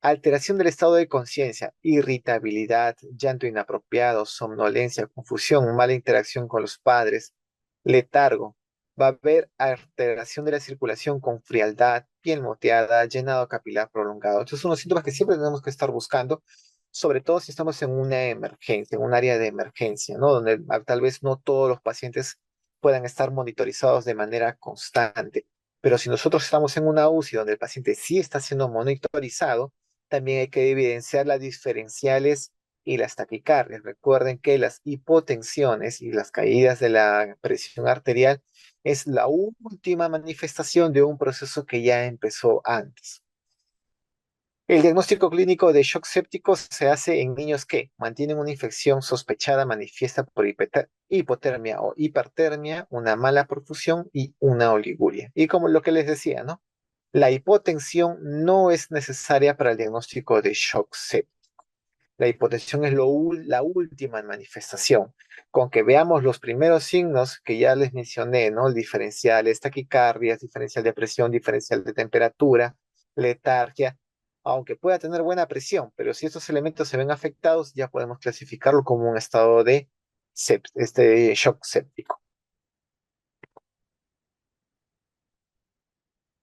A: alteración del estado de conciencia, irritabilidad, llanto inapropiado, somnolencia, confusión, mala interacción con los padres, letargo. Va a haber alteración de la circulación con frialdad, piel moteada, llenado capilar prolongado. Estos son los síntomas que siempre tenemos que estar buscando, sobre todo si estamos en una emergencia, en un área de emergencia, ¿no? Donde tal vez no todos los pacientes puedan estar monitorizados de manera constante. Pero si nosotros estamos en una UCI donde el paciente sí está siendo monitorizado, también hay que evidenciar las diferenciales y las taquicardias. Recuerden que las hipotensiones y las caídas de la presión arterial es la última manifestación de un proceso que ya empezó antes. El diagnóstico clínico de shock séptico se hace en niños que mantienen una infección sospechada manifiesta por hipotermia o hipertermia, una mala perfusión y una oliguria. Y como lo que les decía, ¿no? La hipotensión no es necesaria para el diagnóstico de shock séptico. La hipotensión es la última manifestación. Con que veamos los primeros signos que ya les mencioné, ¿no? El diferencial, taquicardia, diferencial de presión, diferencial de temperatura, letargia, aunque pueda tener buena presión, pero si estos elementos se ven afectados, ya podemos clasificarlo como un estado de shock séptico.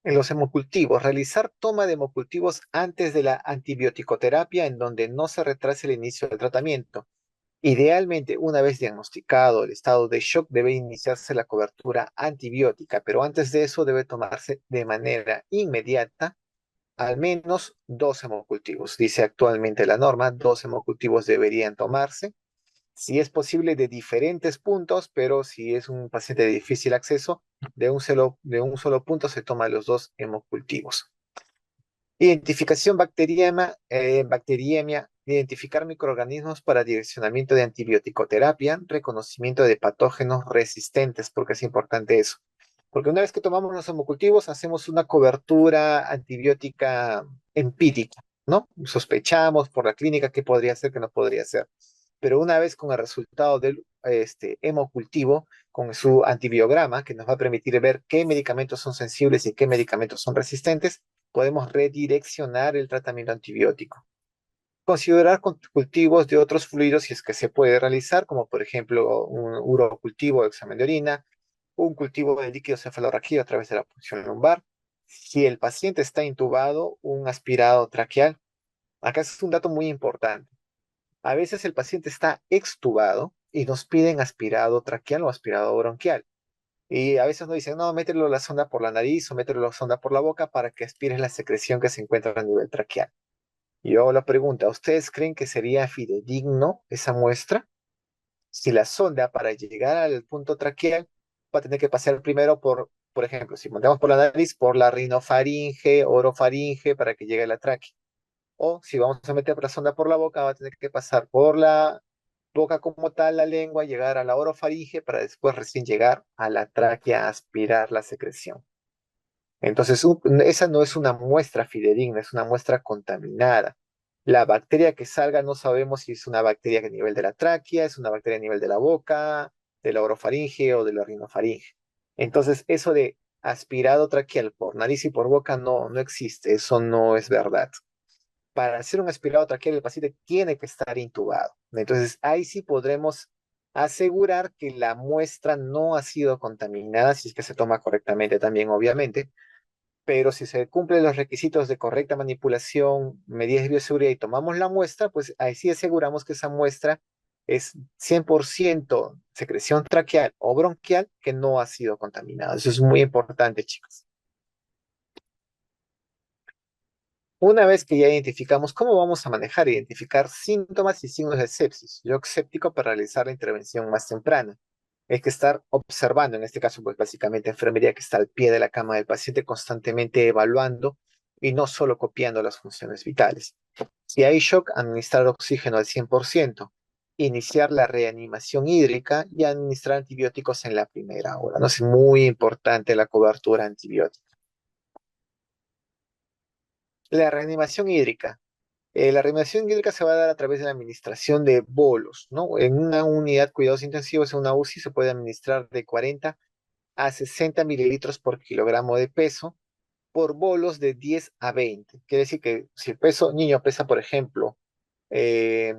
A: En los hemocultivos, realizar toma de hemocultivos antes de la antibioticoterapia en donde no se retrase el inicio del tratamiento. Idealmente, una vez diagnosticado el estado de shock, debe iniciarse la cobertura antibiótica, pero antes de eso debe tomarse de manera inmediata al menos 2 hemocultivos. Dice actualmente la norma, 2 hemocultivos deberían tomarse. Si es posible de diferentes puntos, pero si es un paciente de difícil acceso, de un solo punto se toman los 2 hemocultivos. Identificación bacteriemia, identificar microorganismos para direccionamiento de antibiótico-terapia, reconocimiento de patógenos resistentes, porque es importante eso. Porque una vez que tomamos los hemocultivos, hacemos una cobertura antibiótica empírica, ¿no? Sospechamos por la clínica qué podría ser, qué no podría ser. Pero una vez con el resultado del hemocultivo, con su antibiograma, que nos va a permitir ver qué medicamentos son sensibles y qué medicamentos son resistentes, podemos redireccionar el tratamiento antibiótico. Considerar cultivos de otros fluidos si es que se puede realizar, como por ejemplo un urocultivo de examen de orina, un cultivo de líquido cefalorraquídeo a través de la punción lumbar. Si el paciente está intubado, un aspirado traqueal. Acá es un dato muy importante. A veces el paciente está extubado y nos piden aspirado traqueal o aspirado bronquial. Y a veces nos dicen, no, mételo la sonda por la nariz o mételo la sonda por la boca para que aspires la secreción que se encuentra a nivel traqueal. Y yo la pregunta, ¿ustedes creen que sería fidedigno esa muestra? Si la sonda para llegar al punto traqueal va a tener que pasar primero por ejemplo, si montamos por la nariz, por la rinofaringe, orofaringe, para que llegue a la tráquea. O si vamos a meter la sonda por la boca, va a tener que pasar por la boca como tal, la lengua, llegar a la orofaringe para después recién llegar a la tráquea a aspirar la secreción. Entonces, esa no es una muestra fidedigna, es una muestra contaminada. La bacteria que salga no sabemos si es una bacteria a nivel de la tráquea, es una bacteria a nivel de la boca, de la orofaringe o de la rinofaringe. Entonces, eso de aspirado traqueal por nariz y por boca no existe, eso no es verdad. Para hacer un aspirado traqueal el paciente tiene que estar intubado. Entonces, ahí sí podremos asegurar que la muestra no ha sido contaminada, si es que se toma correctamente también, obviamente, pero si se cumplen los requisitos de correcta manipulación, medidas de bioseguridad y tomamos la muestra, pues ahí sí aseguramos que esa muestra es 100% secreción traqueal o bronquial que no ha sido contaminada. Eso es muy importante, chicos. Una vez que ya identificamos cómo vamos a manejar, identificar síntomas y signos de sepsis, shock séptico para realizar la intervención más temprana. Hay que estar observando, en este caso, pues básicamente enfermería que está al pie de la cama del paciente, constantemente evaluando y no solo copiando las funciones vitales. Si hay shock, administrar oxígeno al 100%, iniciar la reanimación hídrica y administrar antibióticos en la primera hora. ¿No? Es muy importante la cobertura antibiótica. La reanimación hídrica. La reanimación hídrica se va a dar a través de la administración de bolos, ¿no? En una unidad de cuidados intensivos, en una UCI, se puede administrar de 40 a 60 mililitros por kilogramo de peso por bolos de 10 a 20. Quiere decir que si el niño pesa, por ejemplo, eh,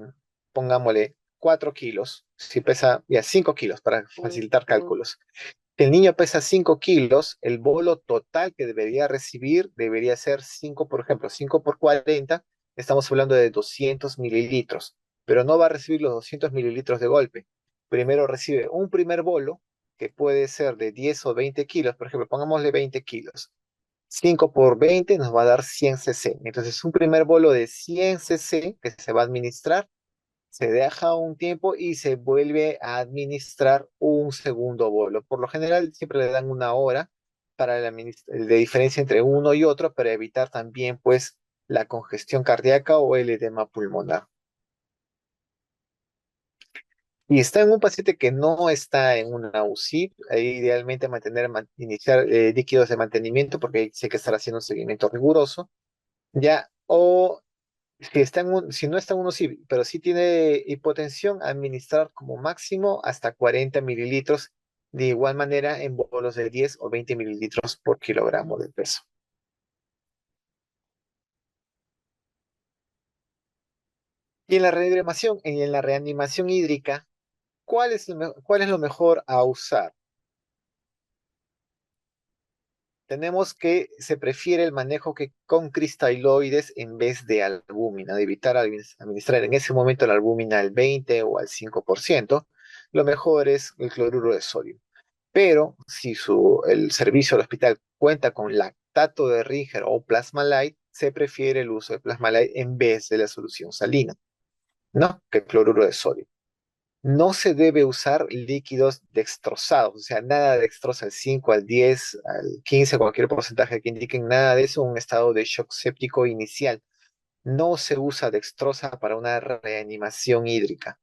A: pongámosle 4 kilos, si pesa ya 5 kilos para facilitar cálculos. Si el niño pesa 5 kilos, el bolo total que debería recibir debería ser 5, por ejemplo, 5 por 40, estamos hablando de 200 mililitros, pero no va a recibir los 200 mililitros de golpe. Primero recibe un primer bolo, que puede ser de 10 o 20 kilos, por ejemplo, pongámosle 20 kilos. 5 por 20 nos va a dar 100 cc. Entonces, un primer bolo de 100 cc que se va a administrar, se deja un tiempo y se vuelve a administrar un segundo bolo. Por lo general, siempre le dan una hora para de diferencia entre uno y otro para evitar también, pues, la congestión cardíaca o el edema pulmonar. Y está en un paciente que no está en una UCI, ahí idealmente iniciar líquidos de mantenimiento porque ahí sí hay que estar haciendo un seguimiento riguroso, ya, o si no está en uno sí, pero sí tiene hipotensión, administrar como máximo hasta 40 mililitros, de igual manera en bolos de 10 o 20 mililitros por kilogramo de peso. Y en la reanimación hídrica, ¿cuál es lo mejor a usar? Tenemos que se prefiere el manejo que con cristaloides en vez de albúmina, de evitar administrar en ese momento la albúmina al 20 o al 5%. Lo mejor es el cloruro de sodio. Pero si el servicio del hospital cuenta con lactato de Ringer o Plasma Light, se prefiere el uso de Plasma Light en vez de la solución salina, ¿no? Que el cloruro de sodio. No se debe usar líquidos dextrosados, o sea, nada de dextrosa al 5, al 10, al 15, cualquier porcentaje que indiquen nada de eso, un estado de shock séptico inicial. No se usa dextrosa para una reanimación hídrica.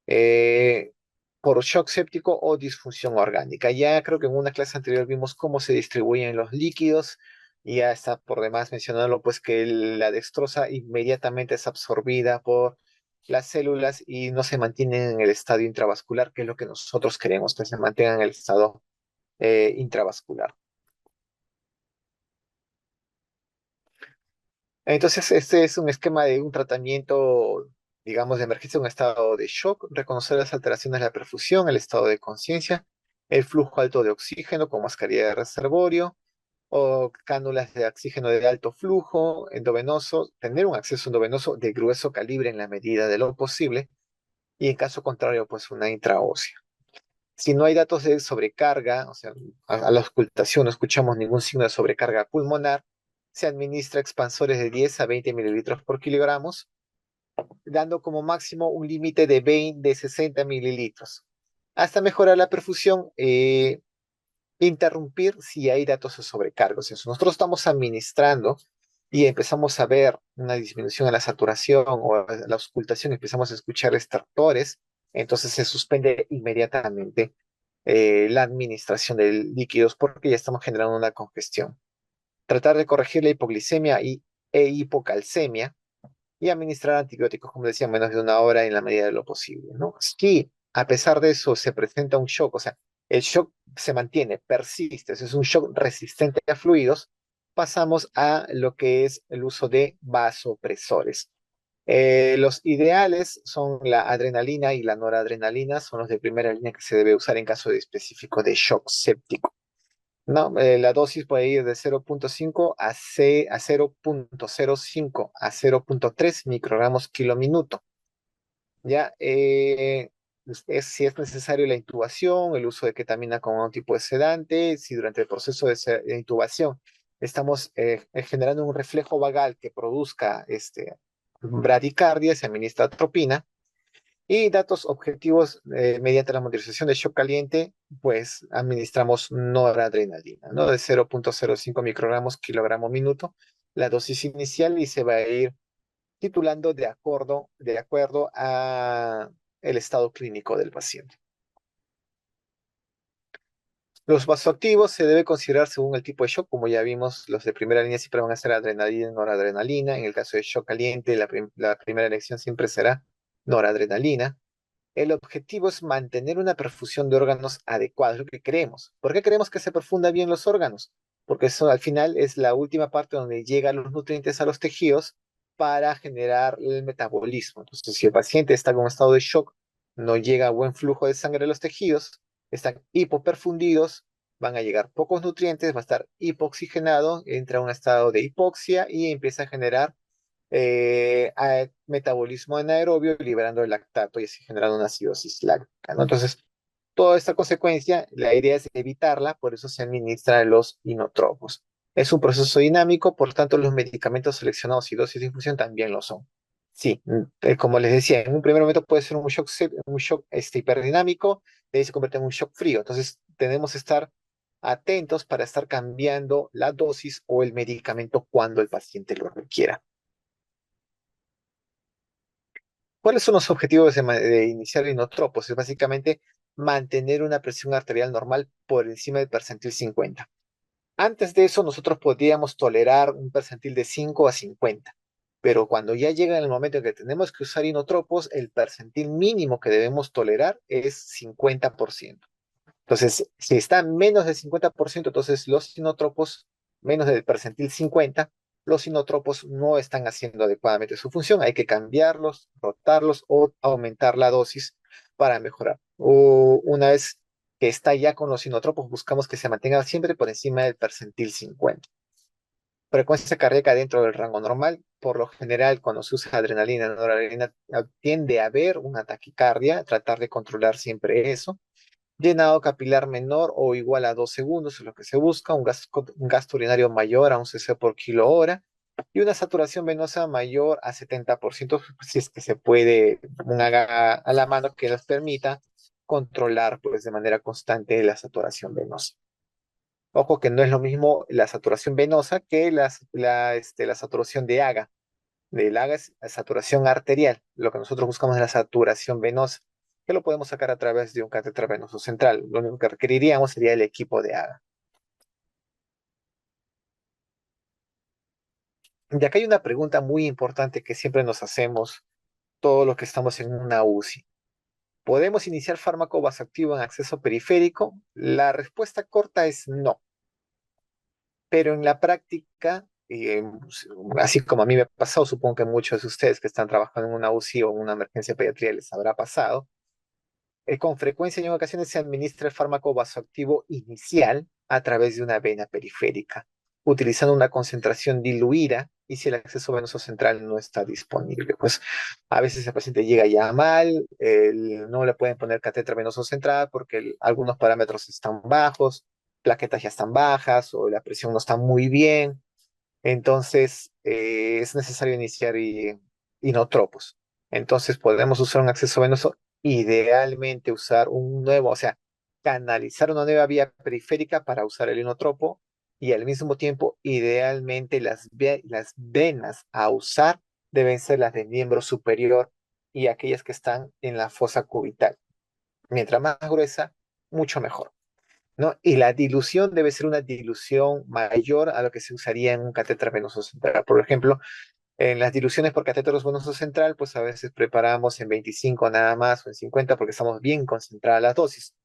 A: eh, por shock séptico o disfunción orgánica. Ya creo que en una clase anterior vimos cómo se distribuyen los líquidos y ya está por demás mencionarlo, pues que la dextrosa inmediatamente es absorbida por las células y no se mantiene en el estado intravascular, que es lo que nosotros queremos, que se mantenga en el estado intravascular. Entonces, este es un esquema de un tratamiento, digamos, de emergencia, un estado de shock, reconocer las alteraciones de la perfusión, el estado de conciencia, el flujo alto de oxígeno con mascarilla de reservorio o cánulas de oxígeno de alto flujo, endovenoso, tener un acceso endovenoso de grueso calibre en la medida de lo posible y en caso contrario, pues una intraósea. Si no hay datos de sobrecarga, o sea, a la ocultación no escuchamos ningún signo de sobrecarga pulmonar, se administra expansores de 10 a 20 mililitros por kilogramos, dando como máximo un límite de 60 mililitros. Hasta mejorar la perfusión, interrumpir si hay datos de sobrecarga. O sea, si nosotros estamos administrando y empezamos a ver una disminución en la saturación o la auscultación, empezamos a escuchar estertores, entonces se suspende inmediatamente la administración de líquidos porque ya estamos generando una congestión. Tratar de corregir la hipoglicemia e hipocalcemia y administrar antibióticos, como decía, menos de una hora en la medida de lo posible, ¿no? Si a pesar de eso se presenta un shock, o sea, el shock se mantiene, persiste, es un shock resistente a fluidos, pasamos a lo que es el uso de vasopresores. Los ideales son la adrenalina y la noradrenalina, son los de primera línea que se debe usar en caso de específico de shock séptico. No, la dosis puede ir de 0,5 a 0,05 a 0,3 microgramos kilo minuto. Ya, si es necesario la intubación, el uso de ketamina como un tipo de sedante, si durante el proceso de intubación estamos generando un reflejo vagal que produzca bradicardia, se administra atropina. Y datos objetivos, mediante la monitorización de shock caliente, pues administramos noradrenalina, ¿no? De 0,05 microgramos kilogramo minuto, la dosis inicial, y se va a ir titulando de acuerdo a el estado clínico del paciente. Los vasoactivos se debe considerar según el tipo de shock, como ya vimos, los de primera línea siempre van a ser adrenalina y noradrenalina. En el caso de shock caliente, la primera elección siempre será noradrenalina. El objetivo es mantener una perfusión de órganos adecuada, es lo que queremos. ¿Por qué queremos que se perfunda bien los órganos? Porque eso al final es la última parte donde llegan los nutrientes a los tejidos para generar el metabolismo. Entonces, si el paciente está con un estado de shock, no llega buen flujo de sangre a los tejidos, están hipoperfundidos, van a llegar pocos nutrientes, va a estar hipoxigenado, entra a un estado de hipoxia y empieza a generar metabolismo anaerobio, liberando el lactato y así generando una acidosis láctica, ¿no? Entonces, toda esta consecuencia, la idea es evitarla, por eso se administran los inotropos. Es un proceso dinámico, por tanto, los medicamentos seleccionados y dosis de infusión también lo son. Sí, como les decía, en un primer momento puede ser un shock hiperdinámico, de ahí se convierte en un shock frío. Entonces, tenemos que estar atentos para estar cambiando la dosis o el medicamento cuando el paciente lo requiera. ¿Cuáles son los objetivos de iniciar inotropos? Es básicamente mantener una presión arterial normal por encima del percentil 50. Antes de eso, nosotros podríamos tolerar un percentil de 5 a 50, pero cuando ya llega el momento en que tenemos que usar inotropos, el percentil mínimo que debemos tolerar es 50%. Entonces, si está menos del 50%, entonces los sinótropos, menos del percentil 50, los sinótropos no están haciendo adecuadamente su función. Hay que cambiarlos, rotarlos o aumentar la dosis para mejorar. O una vez que está ya con los sinótropos, buscamos que se mantenga siempre por encima del percentil 50. Frecuencia cardíaca dentro del rango normal. Por lo general, cuando se usa adrenalina, noradrenalina, tiende a haber una taquicardia, tratar de controlar siempre eso. Llenado capilar menor o igual a 2 segundos es lo que se busca, un gasto urinario mayor a un cc por kilo hora y una saturación venosa mayor a 70%, si es que se puede, a la mano que nos permita controlar pues, de manera constante la saturación venosa. Ojo que no es lo mismo la saturación venosa que la saturación de AGA. Del AGA es la saturación arterial. Lo que nosotros buscamos es la saturación venosa, que lo podemos sacar a través de un catéter venoso central. Lo único que requeriríamos sería el equipo de AGA. Y acá hay una pregunta muy importante que siempre nos hacemos todos los que estamos en una UCI. ¿Podemos iniciar fármaco vasoactivo en acceso periférico? La respuesta corta es no, pero en la práctica, así como a mí me ha pasado, supongo que muchos de ustedes que están trabajando en una UCI o en una emergencia pediátrica les habrá pasado. Con frecuencia y en ocasiones se administra el fármaco vasoactivo inicial a través de una vena periférica, utilizando una concentración diluida y si el acceso venoso central no está disponible. Pues a veces el paciente llega ya mal, no le pueden poner catéter venoso central porque algunos parámetros están bajos, plaquetas ya están bajas o la presión no está muy bien. Entonces, es necesario iniciar inotropos. Entonces, podemos usar un acceso venoso, idealmente usar un nuevo, o sea, canalizar una nueva vía periférica para usar el inotropo y al mismo tiempo, idealmente, las venas a usar deben ser las del miembro superior y aquellas que están en la fosa cubital. Mientras más gruesa, mucho mejor. ¿No? Y la dilución debe ser una dilución mayor a lo que se usaría en un catéter venoso central. Por ejemplo, en las diluciones por catéter venoso central, pues a veces preparamos en 25 nada más o en 50 porque estamos bien concentradas las dosis.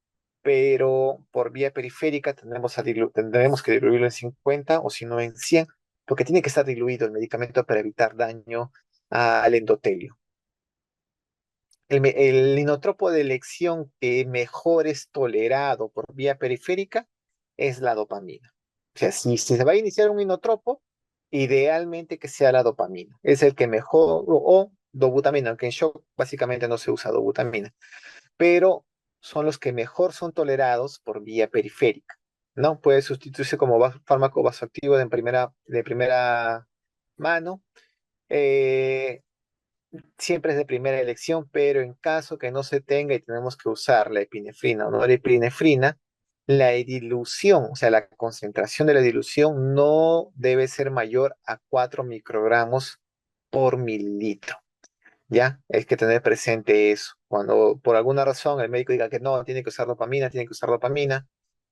A: Pero por vía periférica tendremos que diluirlo en 50 o si no en 100, porque tiene que estar diluido el medicamento para evitar daño al endotelio. El inotropo de elección que mejor es tolerado por vía periférica es la dopamina. O sea, si se va a iniciar un inotropo, idealmente que sea la dopamina. Es el que mejor, o dobutamina, aunque en shock básicamente no se usa dobutamina, pero son los que mejor son tolerados por vía periférica, ¿no? Puede sustituirse como fármaco vasoactivo de primera mano. eh, Siempre es de primera elección, pero en caso que no se tenga y tenemos que usar la epinefrina o no la epinefrina, la dilución, o sea, la concentración de la dilución no debe ser mayor a 4 microgramos por mililitro. ¿Ya? Hay que tener presente eso. Cuando por alguna razón el médico diga que no, tiene que usar dopamina, tiene que usar dopamina,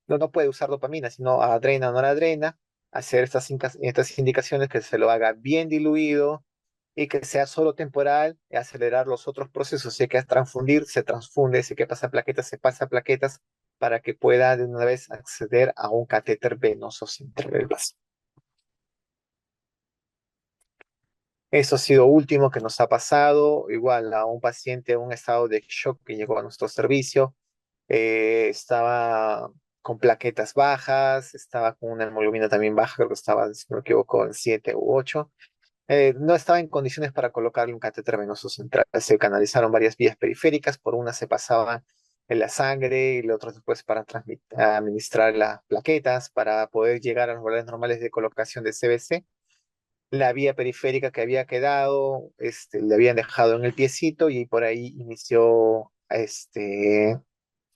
A: no puede usar dopamina, sino adrena o noradrena, hacer estas indicaciones que se lo haga bien diluido y que sea solo temporal, y acelerar los otros procesos. Si hay que transfundir, se transfunde, si hay que pasar plaquetas, se pasa plaquetas para que pueda de una vez acceder a un catéter venoso central del vaso. Eso ha sido último que nos ha pasado, igual a un paciente en un estado de shock que llegó a nuestro servicio. Estaba con plaquetas bajas, estaba con una hemoglobina también baja, creo que estaba, si no me equivoco, en 7 u 8. No estaba en condiciones para colocarle un catéter venoso central. Se canalizaron varias vías periféricas, por una se pasaba en la sangre y la otra después para administrar las plaquetas, para poder llegar a los valores normales de colocación de CBC. La vía periférica que había quedado, le habían dejado en el piecito y por ahí inició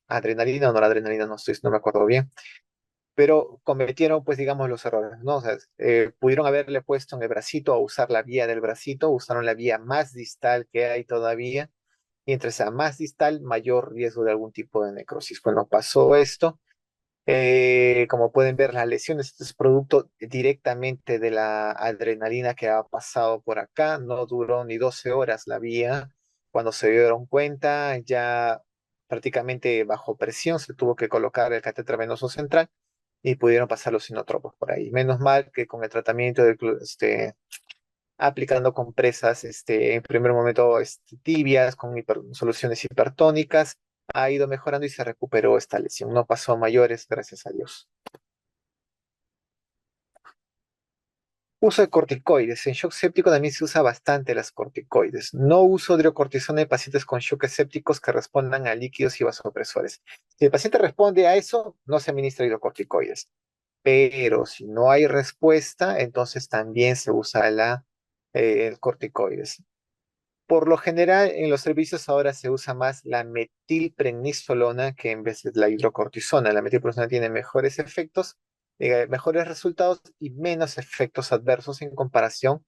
A: adrenalina o noradrenalina, no me acuerdo bien, pero cometieron, pues, digamos, los errores, ¿no? O sea, pudieron haberle puesto en el bracito a usar la vía del bracito, usaron la vía más distal que hay todavía, y entre esa más distal, mayor riesgo de algún tipo de necrosis. Cuando pasó esto, como pueden ver, las lesiones, esto es producto directamente de la adrenalina que ha pasado por acá. No duró ni 12 horas la vía. Cuando se dieron cuenta, ya prácticamente bajo presión se tuvo que colocar el catéter venoso central y pudieron pasar los sinotropos por ahí. Menos mal que con el tratamiento aplicando compresas, en primer momento, tibias, con soluciones hipertónicas, ha ido mejorando y se recuperó esta lesión. No pasó a mayores, gracias a Dios. Uso de corticoides. En shock séptico también se usa bastante las corticoides. No uso hidrocortisona en pacientes con shock sépticos que respondan a líquidos y vasopresores. Si el paciente responde a eso, no se administra hidrocorticoides. Pero si no hay respuesta, entonces también se usa el corticoides. Por lo general, en los servicios ahora se usa más la metilprednisolona que en vez de la hidrocortisona. La metilprednisolona tiene mejores efectos, mejores resultados y menos efectos adversos en comparación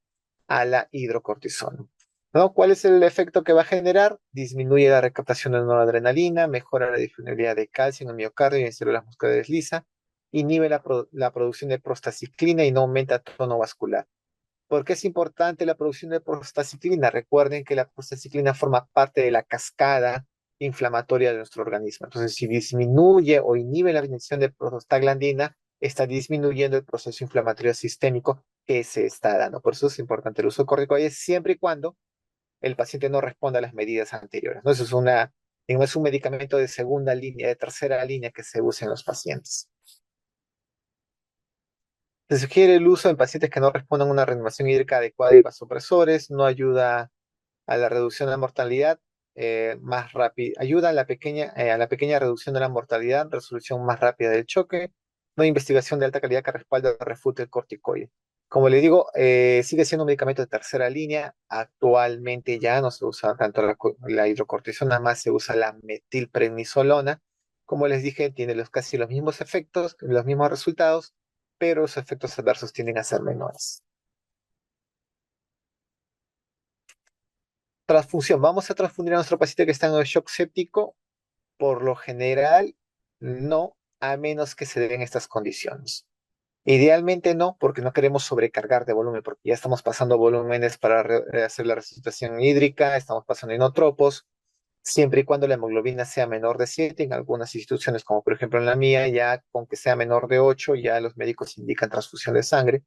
A: a la hidrocortisona. ¿No? ¿Cuál es el efecto que va a generar? Disminuye la recaptación de noradrenalina, mejora la disponibilidad de calcio en el miocardio y en células musculares lisas, inhibe la producción de prostaciclina y no aumenta tono vascular. ¿Por qué es importante la producción de prostaciclina? Recuerden que la prostaciclina forma parte de la cascada inflamatoria de nuestro organismo. Entonces, si disminuye o inhibe la emisión de prostaglandina, está disminuyendo el proceso inflamatorio sistémico que se está dando. Por eso es importante el uso de corticoides siempre y cuando el paciente no responda a las medidas anteriores, ¿no? Eso es un medicamento de segunda línea, de tercera línea que se usa en los pacientes. Se sugiere el uso en pacientes que no respondan a una reanimación hídrica adecuada y vasopresores, no ayuda a la reducción de la mortalidad más rápida, ayuda a la pequeña reducción de la mortalidad, resolución más rápida del choque, no investigación de alta calidad que respalde o refute el corticoide. Como le digo, sigue siendo un medicamento de tercera línea, actualmente ya no se usa tanto la hidrocortisona, más se usa la metilprednisolona. Como les dije, tiene casi los mismos efectos, los mismos resultados, pero los efectos adversos tienden a ser menores. Transfusión. Vamos a transfundir a nuestro paciente que está en el shock séptico. Por lo general, no, a menos que se den estas condiciones. Idealmente no, porque no queremos sobrecargar de volumen, porque ya estamos pasando volúmenes para hacer la resucitación hídrica, estamos pasando inotropos, siempre y cuando la hemoglobina sea menor de 7. En algunas instituciones, como por ejemplo en la mía, ya con que sea menor de 8, ya los médicos indican transfusión de sangre,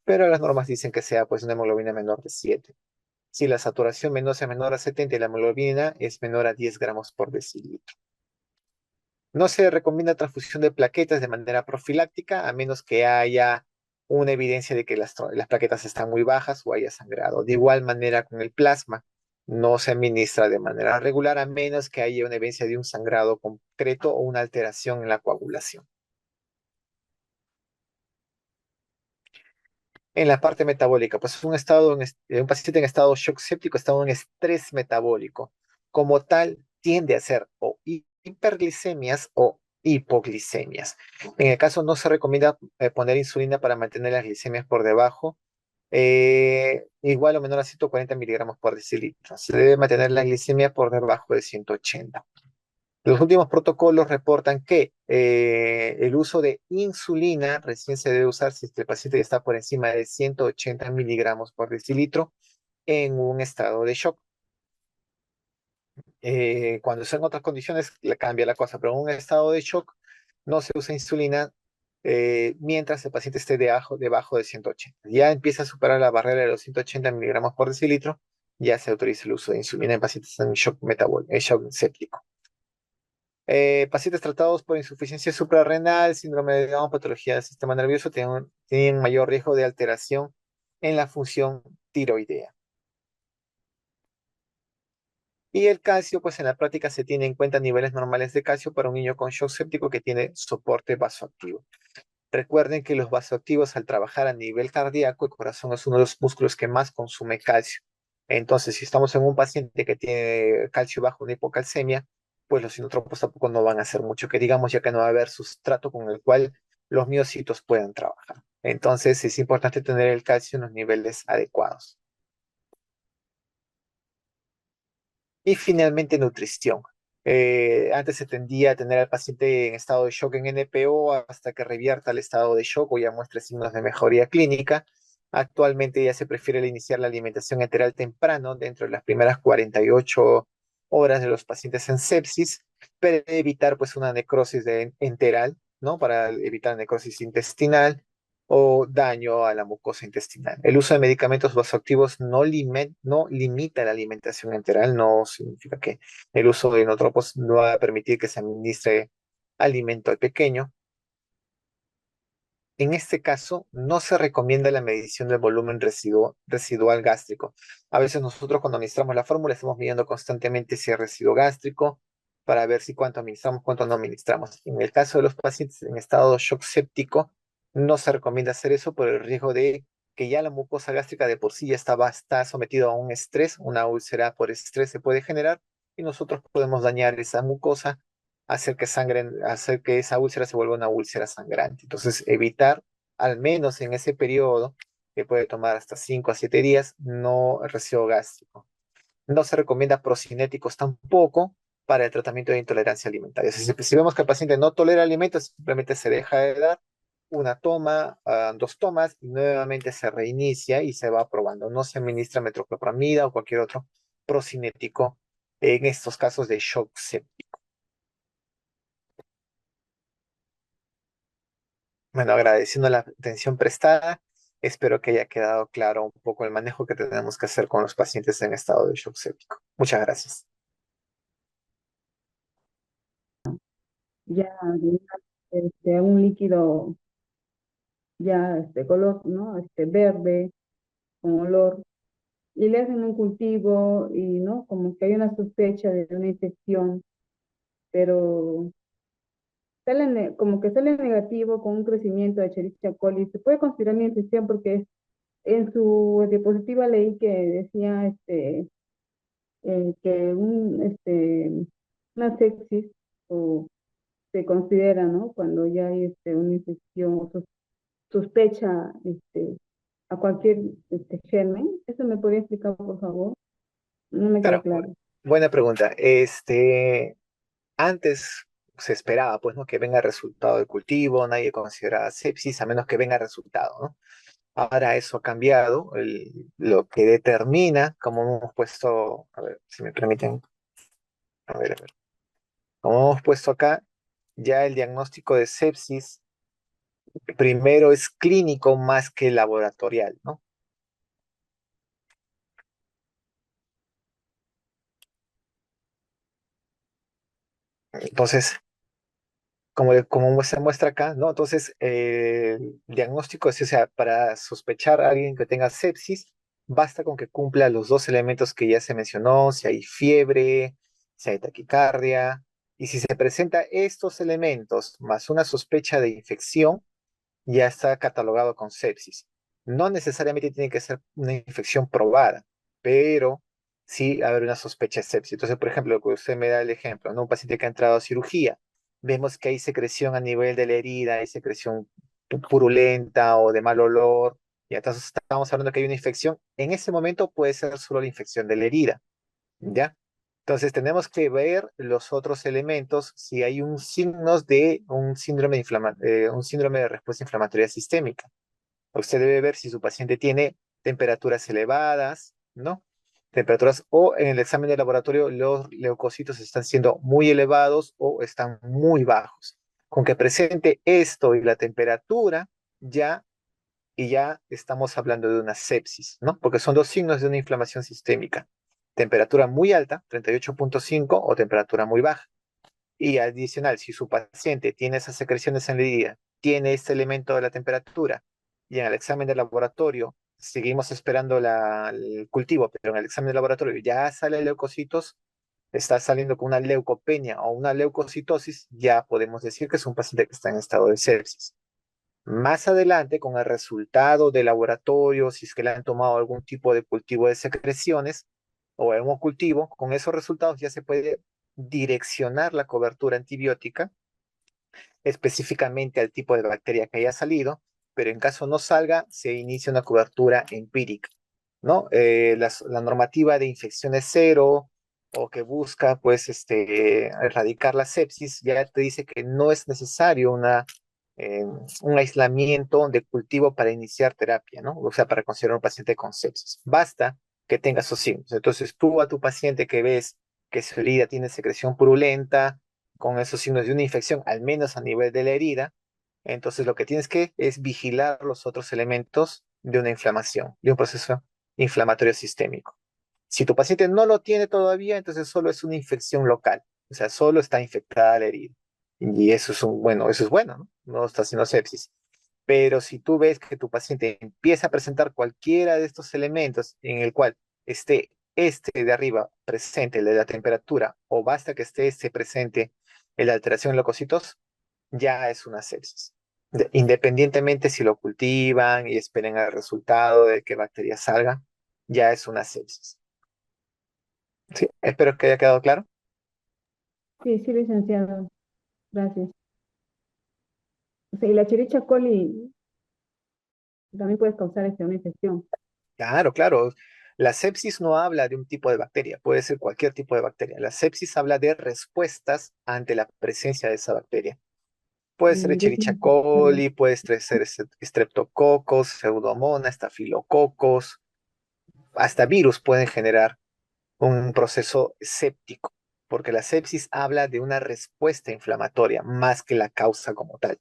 A: pero las normas dicen que sea pues una hemoglobina menor de 7. Si la saturación venosa es menor a 70 y la hemoglobina es menor a 10 gramos por decilitro. No se recomienda transfusión de plaquetas de manera profiláctica, a menos que haya una evidencia de que las plaquetas están muy bajas o haya sangrado. De igual manera con el plasma, no se administra de manera regular, a menos que haya una evidencia de un sangrado concreto o una alteración en la coagulación. En la parte metabólica, pues es un paciente en estado shock séptico, estado en estrés metabólico. Como tal, tiende a ser o hiperglicemias o hipoglicemias. En el caso no se recomienda poner insulina para mantener las glicemias por debajo, igual o menor a 140 miligramos por decilitro. Se debe mantener la glicemia por debajo de 180. Los últimos protocolos reportan que el uso de insulina recién se debe usar si el paciente ya está por encima de 180 miligramos por decilitro en un estado de shock. Cuando son otras condiciones, le cambia la cosa, pero en un estado de shock no se usa insulina mientras el paciente esté debajo de 180. Ya empieza a superar la barrera de los 180 miligramos por decilitro, ya se autoriza el uso de insulina en pacientes en shock metabólico, en shock séptico. Pacientes tratados por insuficiencia suprarrenal, síndrome de Down, patología del sistema nervioso, tienen mayor riesgo de alteración en la función tiroidea. Y el calcio, pues en la práctica se tiene en cuenta niveles normales de calcio para un niño con shock séptico que tiene soporte vasoactivo. Recuerden que los vasoactivos al trabajar a nivel cardíaco, el corazón es uno de los músculos que más consume calcio. Entonces, si estamos en un paciente que tiene calcio bajo, una hipocalcemia, pues los inotropos tampoco no van a hacer mucho que digamos, ya que no va a haber sustrato con el cual los miocitos puedan trabajar. Entonces, es importante tener el calcio en los niveles adecuados. Y finalmente, nutrición. Antes se tendía a tener al paciente en estado de shock en NPO hasta que revierta el estado de shock o ya muestre signos de mejoría clínica. Actualmente ya se prefiere iniciar la alimentación enteral temprano, dentro de las primeras 48 horas de los pacientes en sepsis, para evitar pues una necrosis enteral, ¿no? Para evitar necrosis intestinal o daño a la mucosa intestinal. El uso de medicamentos vasoactivos no limita la alimentación enteral, no significa que el uso de inotropos no va a permitir que se administre alimento al pequeño. En este caso, no se recomienda la medición del volumen residual gástrico. A veces nosotros cuando administramos la fórmula estamos midiendo constantemente ese residuo gástrico para ver si cuánto administramos, cuánto no administramos. En el caso de los pacientes en estado de shock séptico, no se recomienda hacer eso por el riesgo de que ya la mucosa gástrica de por sí ya está sometido a un estrés, una úlcera por estrés se puede generar y nosotros podemos dañar esa mucosa, hacer que sangren, hacer que esa úlcera se vuelva una úlcera sangrante. Entonces, evitar, al menos en ese periodo, que puede tomar hasta 5 a 7 días, no residuo gástrico. No se recomienda procinéticos tampoco para el tratamiento de intolerancia alimentaria. Si vemos que el paciente no tolera alimentos, simplemente se deja de dar una toma, dos tomas, y nuevamente se reinicia y se va probando. No se administra metoclopramida o cualquier otro procinético en estos casos de shock séptico. Bueno, agradeciendo la atención prestada, espero que haya quedado claro un poco el manejo que tenemos que hacer con los pacientes en estado de shock séptico. Muchas gracias.
B: Ya un líquido ya color, ¿no? Verde, con olor, y le hacen un cultivo y, ¿no? Como que hay una sospecha de una infección, pero como que sale negativo con un crecimiento de Escherichia coli. Se puede considerar una infección porque en su diapositiva leí que decía que una sepsis o se considera, ¿no? Cuando ya hay una infección o sospecha a cualquier germen. ¿Eso me podría explicar, por favor? No me quedó
A: Claro,
B: claro.
A: buena pregunta. Antes se esperaba, pues, ¿no? Que venga el resultado del cultivo, nadie consideraba sepsis a menos que venga el resultado, ¿no? Ahora eso ha cambiado, lo que determina, como hemos puesto, a ver, si me permiten, a ver, como hemos puesto acá, ya el diagnóstico de sepsis primero es clínico más que laboratorial, ¿no? Entonces, como se muestra acá, ¿no? Entonces, el diagnóstico es, o sea, para sospechar a alguien que tenga sepsis, basta con que cumpla los dos elementos que ya se mencionó, si hay fiebre, si hay taquicardia, y si se presenta estos elementos más una sospecha de infección, ya está catalogado con sepsis. No necesariamente tiene que ser una infección probada, pero sí haber una sospecha de sepsis. Entonces, por ejemplo, lo que usted me da el ejemplo, ¿no? Un paciente que ha entrado a cirugía, vemos que hay secreción a nivel de la herida, hay secreción purulenta o de mal olor, y entonces estamos hablando que hay una infección. En ese momento puede ser solo la infección de la herida, ¿ya? Entonces tenemos que ver los otros elementos si hay un signos de un síndrome de respuesta inflamatoria sistémica. Usted debe ver si su paciente tiene temperaturas elevadas, ¿no? Temperaturas o en el examen de laboratorio los leucocitos están siendo muy elevados o están muy bajos. Con que presente esto y la temperatura, ya y ya estamos hablando de una sepsis, ¿no? Porque son dos signos de una inflamación sistémica. Temperatura muy alta, 38,5, o temperatura muy baja. Y adicional, si su paciente tiene esas secreciones en la herida, tiene este elemento de la temperatura, y en el examen de laboratorio seguimos esperando el cultivo, pero en el examen de laboratorio ya sale leucocitos, está saliendo con una leucopenia o una leucocitosis, ya podemos decir que es un paciente que está en estado de sepsis. Más adelante, con el resultado de laboratorio, si es que le han tomado algún tipo de cultivo de secreciones o algún cultivo, con esos resultados ya se puede direccionar la cobertura antibiótica específicamente al tipo de bacteria que haya salido, pero en caso no salga, se inicia una cobertura empírica, ¿no? La normativa de infecciones cero o que busca, pues, erradicar la sepsis, ya te dice que no es necesario un aislamiento de cultivo para iniciar terapia, ¿no? O sea, para considerar un paciente con sepsis. Basta que tenga esos signos. Entonces, tú a tu paciente que ves que su herida tiene secreción purulenta, con esos signos de una infección, al menos a nivel de la herida, entonces lo que tienes que es vigilar los otros elementos de una inflamación, de un proceso inflamatorio sistémico. Si tu paciente no lo tiene todavía, entonces solo es una infección local, o sea, solo está infectada la herida. Y eso es bueno, ¿no? No está haciendo sepsis. Pero si tú ves que tu paciente empieza a presentar cualquiera de estos elementos en el cual esté este de arriba presente, el de la temperatura, o basta que esté este presente, el de alteración en leucocitos, ya es una sepsis. Independientemente si lo cultivan y esperen al resultado de qué bacteria salga, ya es una sepsis. Sí, espero que haya quedado claro.
B: Sí, sí, licenciado, gracias. O sea, y la Chiricha coli también puede causar una infección.
A: Claro, claro. La sepsis no habla de un tipo de bacteria, puede ser cualquier tipo de bacteria. La sepsis habla de respuestas ante la presencia de esa bacteria. Puede ser
B: Yo
A: Escherichia
B: tengo que saber.
A: coli, puede ser streptococos, pseudomonas, estafilococos, hasta virus pueden generar un proceso séptico, porque la sepsis habla de una respuesta inflamatoria más que la causa como tal.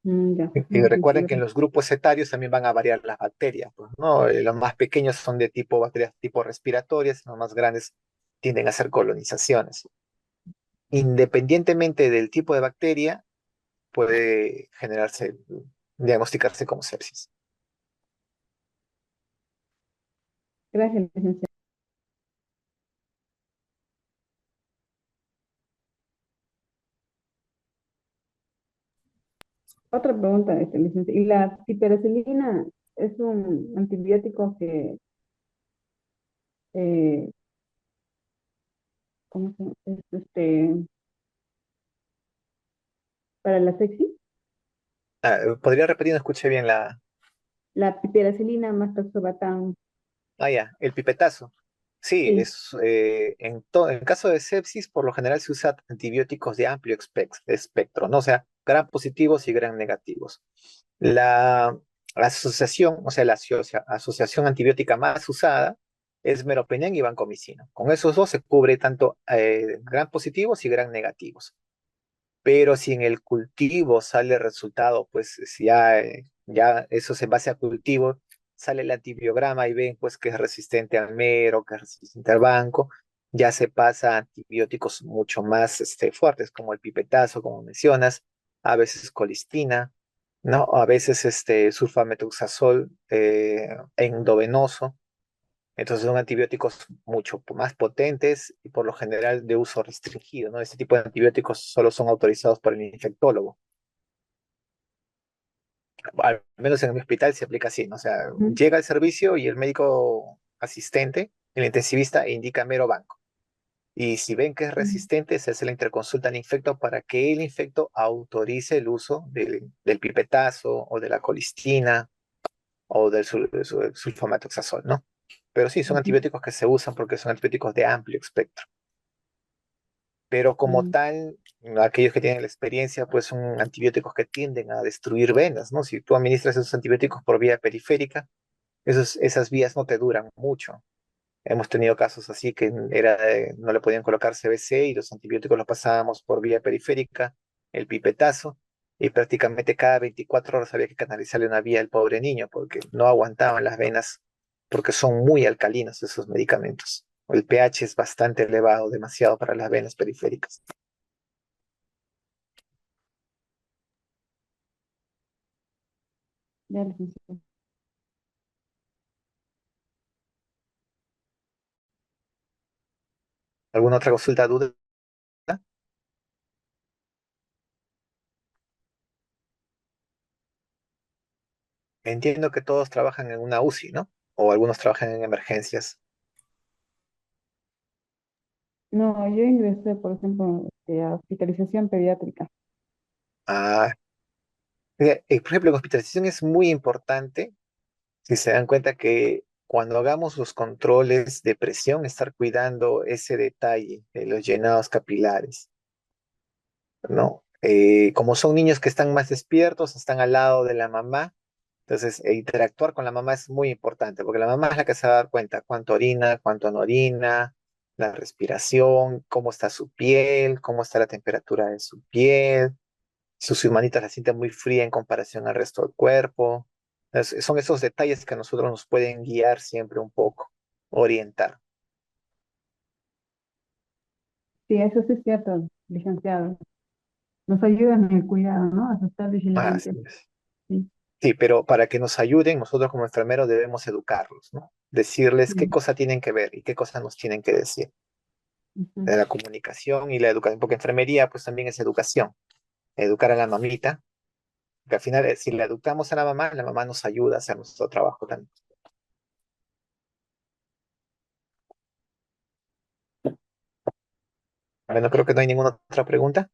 B: Ya,
A: Y
B: ya,
A: recuerden que en
B: licenciado.
A: los grupos etarios también van a variar las bacterias, pues, ¿no? Los más pequeños son de tipo bacterias tipo respiratorias, los más grandes tienden a ser colonizaciones. Independientemente del tipo de bacteria, puede diagnosticarse como sepsis.
B: Gracias, licenciado. Otra pregunta, licenciado. ¿Y la piperacilina es un antibiótico que, eh, ¿cómo se llama? Es para la sepsis?
A: ¿Podría repetir? No escuché bien la...
B: La piperacilina más toxobatán.
A: Ah, ya, el pipetazo. Sí,
B: Sí.
A: en caso de sepsis, por lo general se usa antibióticos de amplio espectro, ¿no? O sea, gram positivos y gram negativos. La asociación, o sea, asociación antibiótica más usada es meropenem y vancomicina. Con esos dos se cubre tanto gram positivos y gram negativos. Pero si en el cultivo sale resultado, pues si ya eso se base a cultivo, sale el antibiograma y ven pues que es resistente al mero, que es resistente al banco, Ya se pasa a antibióticos mucho más fuertes, como el pipetazo, como mencionas, a veces colistina, ¿no? A veces sulfamethoxazol endovenoso. Entonces son antibióticos mucho más potentes y por lo general de uso restringido, ¿no? Este tipo de antibióticos solo son autorizados por el infectólogo. Al menos en mi hospital se aplica así, ¿no? O sea,
B: Ujú,
A: llega el servicio y el médico asistente, el intensivista, indica mero banco. Y si ven que es
B: ujú,
A: resistente, se hace la interconsulta al infecto para que el infecto autorice el uso del pipetazo o de la colistina o del sulfamethoxazol, ¿no? Pero sí, son
B: ujú,
A: antibióticos que se usan porque son antibióticos de amplio espectro. Pero como
B: mm,
A: tal, aquellos que tienen la experiencia, pues son antibióticos que tienden a destruir venas, ¿no? Si tú administras esos antibióticos por vía periférica, esas vías no te duran mucho. Hemos tenido casos así que no le podían colocar CBC y los antibióticos los pasábamos por vía periférica, el pipetazo, y prácticamente cada 24 horas había que canalizarle una vía al pobre niño porque no aguantaban las venas, porque son muy alcalinos esos medicamentos. El pH es bastante elevado, demasiado para las venas periféricas.
B: ya, licenciado.
A: ¿Alguna otra consulta, duda? Entiendo que todos trabajan en una UCI, ¿no? O algunos trabajan en emergencias.
B: No, yo ingresé, por ejemplo, a hospitalización pediátrica.
A: Ah, por ejemplo, la hospitalización es muy importante si se dan cuenta que cuando hagamos los controles de presión, estar cuidando ese detalle de los llenados capilares, ¿no? Como son niños que están más despiertos, están al lado de la mamá, entonces interactuar con la mamá es muy importante, porque la mamá es la que se va a dar cuenta cuánto orina, cuánto no orina, la respiración, cómo está su piel, cómo está la temperatura de su piel, sus manitas la sienten muy fría en comparación al resto del cuerpo. Son esos detalles que a nosotros nos pueden guiar siempre un poco, orientar.
B: Sí, eso sí es cierto, licenciado. Nos ayudan en el cuidado, ¿no? A estar
A: Así
B: vigilantes.
A: es.
B: Sí,
A: Sí, pero para que nos ayuden, nosotros como enfermeros debemos educarlos, ¿no? Decirles qué
B: sí.
A: cosa tienen que ver y qué cosa nos tienen que decir.
B: Ujú.
A: De la comunicación y la educación, porque enfermería pues también es educación, educar a la mamita, que al final si la educamos a la mamá nos ayuda a hacer nuestro trabajo también. Bueno, creo que no hay ninguna otra pregunta.